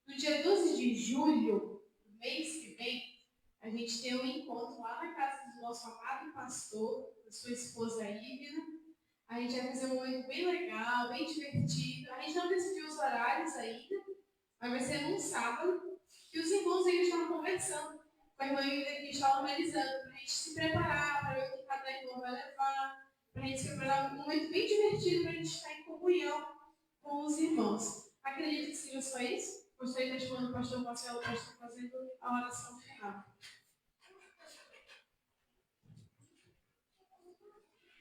No dia 12 de julho, mês que vem, a gente tem um encontro lá na casa do nosso amado pastor, da sua esposa Ívila, A gente vai fazer um momento bem legal, bem divertido. A gente não decidiu os horários ainda, mas vai ser num sábado. E os irmãos eles estavam conversando com a irmã que estava organizando, para a gente se preparar, para ver o que cada irmão vai levar, para a gente se preparar um momento bem divertido, para a gente estar em comunhão com os irmãos. Acredito que seja só isso. Gostaria de estar chamando o pastor Marcelo para estar fazendo a oração final.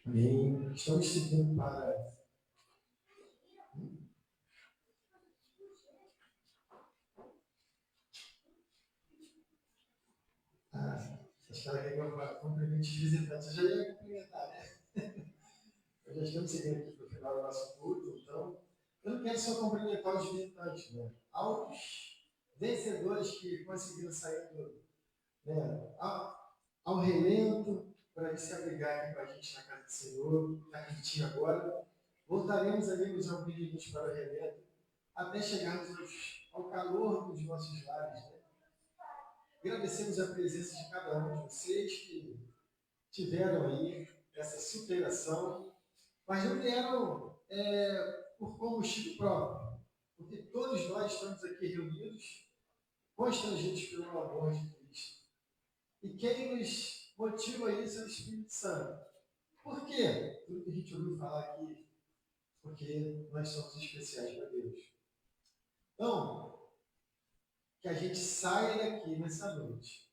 Amém. Estamos seguindo para. Os caras querem que eu cumprimente os visitantes. Eu já ia cumprimentar, né? Nós já estamos seguindo aqui para o final do nosso culto, então. Eu não quero só cumprimentar os visitantes, né? Aos vencedores que conseguiram sair né, ao relento para ir se abrigar aqui com a gente na casa do Senhor, na quentinha agora. Voltaremos ali nos ambientes para o relento, até chegarmos ao calor dos nossos lares, né? Agradecemos a presença de cada um de vocês que tiveram aí essa superação, mas não vieram por combustível próprio, porque todos nós estamos aqui reunidos, constrangidos pelo amor de Cristo. E quem nos motiva a isso é o Espírito Santo. Por quê? Tudo que a gente ouviu falar aqui, porque nós somos especiais para Deus. Então, que a gente saia daqui nessa noite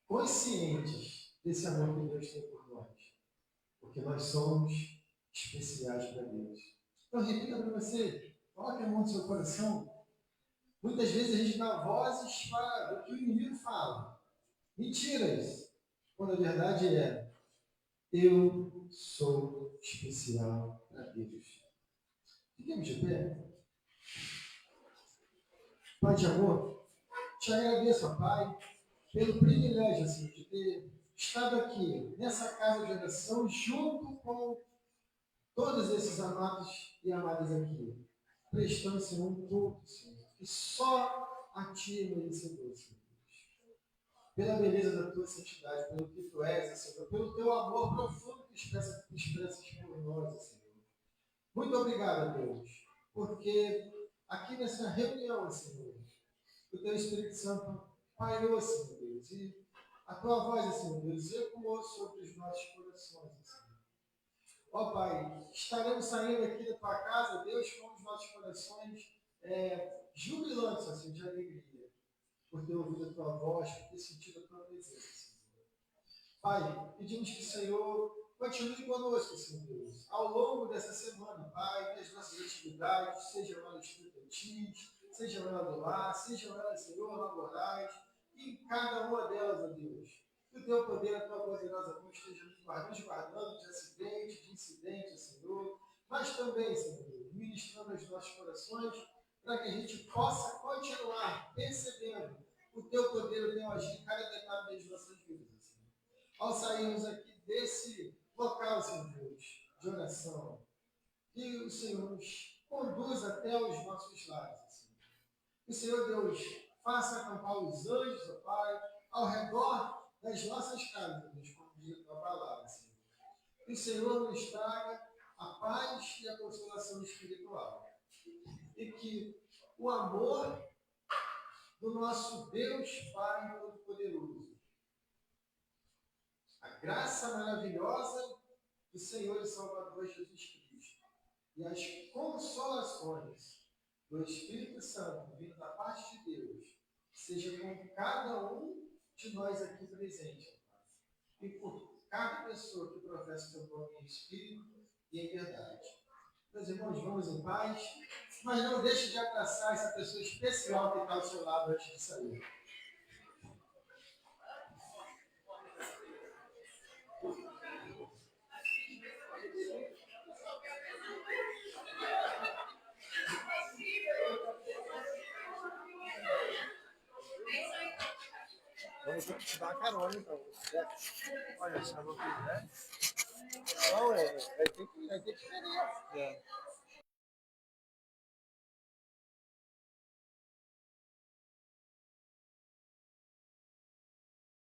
conscientes desse amor que Deus tem por nós, porque nós somos especiais para Deus. Então, repita para você, coloque a mão no seu coração. Muitas vezes a gente dá vozes para o que o inimigo fala. Mentiras, quando a verdade é: eu sou especial para Deus. Fiquemos de pé. Pai de amor, te agradeço, ó Pai, pelo privilégio assim, de ter estado aqui, nessa casa de oração, junto com todos esses amados e amadas aqui, prestando, Senhor, um culto, Senhor, que só a Ti é merecedor, Senhor. Pela beleza da Tua santidade, pelo que Tu és, Senhor, pelo Teu amor profundo que expressas por nós, Senhor. Muito obrigado, Deus, porque aqui nessa reunião, Senhor, o Teu Espírito Santo pairou, Senhor Deus, e a Tua voz, Senhor Deus, ecoou sobre os nossos corações, Senhor. Ó Pai, estaremos saindo aqui da Tua casa, Deus, com os nossos corações jubilantes, assim, de alegria, por ter ouvido a Tua voz, por ter sentido a Tua presença, Senhor. Pai, pedimos que o Senhor continue conosco, Senhor Deus, ao longo dessa semana, Pai, nas nossas atividades, sejam elas estudantis, sejam elas do lar, sejam elas, Senhor, laborais, e em cada uma delas, ó Deus, que o Teu poder, a Tua poderosa mão esteja nos guardando de acidente, de incidente, Senhor, mas também, Senhor Deus, ministrando aos nossos corações, para que a gente possa continuar percebendo o Teu poder, o Teu agir em cada detalhe das nossas vidas, Senhor. Ao sairmos aqui desse local, Senhor Deus, de oração, que o Senhor nos conduza até os nossos lares, Senhor. Que o Senhor Deus faça acampar os anjos, ó Pai, ao redor das nossas casas, Deus, como diz a Tua palavra, Senhor. Que o Senhor nos traga a paz e a consolação espiritual. E que o amor do nosso Deus Pai Todo-Poderoso, a graça maravilhosa do Senhor e Salvador Jesus Cristo e as consolações do Espírito Santo vindo da parte de Deus, seja com cada um de nós aqui presente, e por cada pessoa que professa o Teu nome em Espírito e em verdade. Meus irmãos, vamos em paz, mas não deixe de abraçar essa pessoa especial que está ao seu lado antes de sair. Vamos ter que te dar uma carona, então. Olha, se não quiser. Não, vai ter que querer.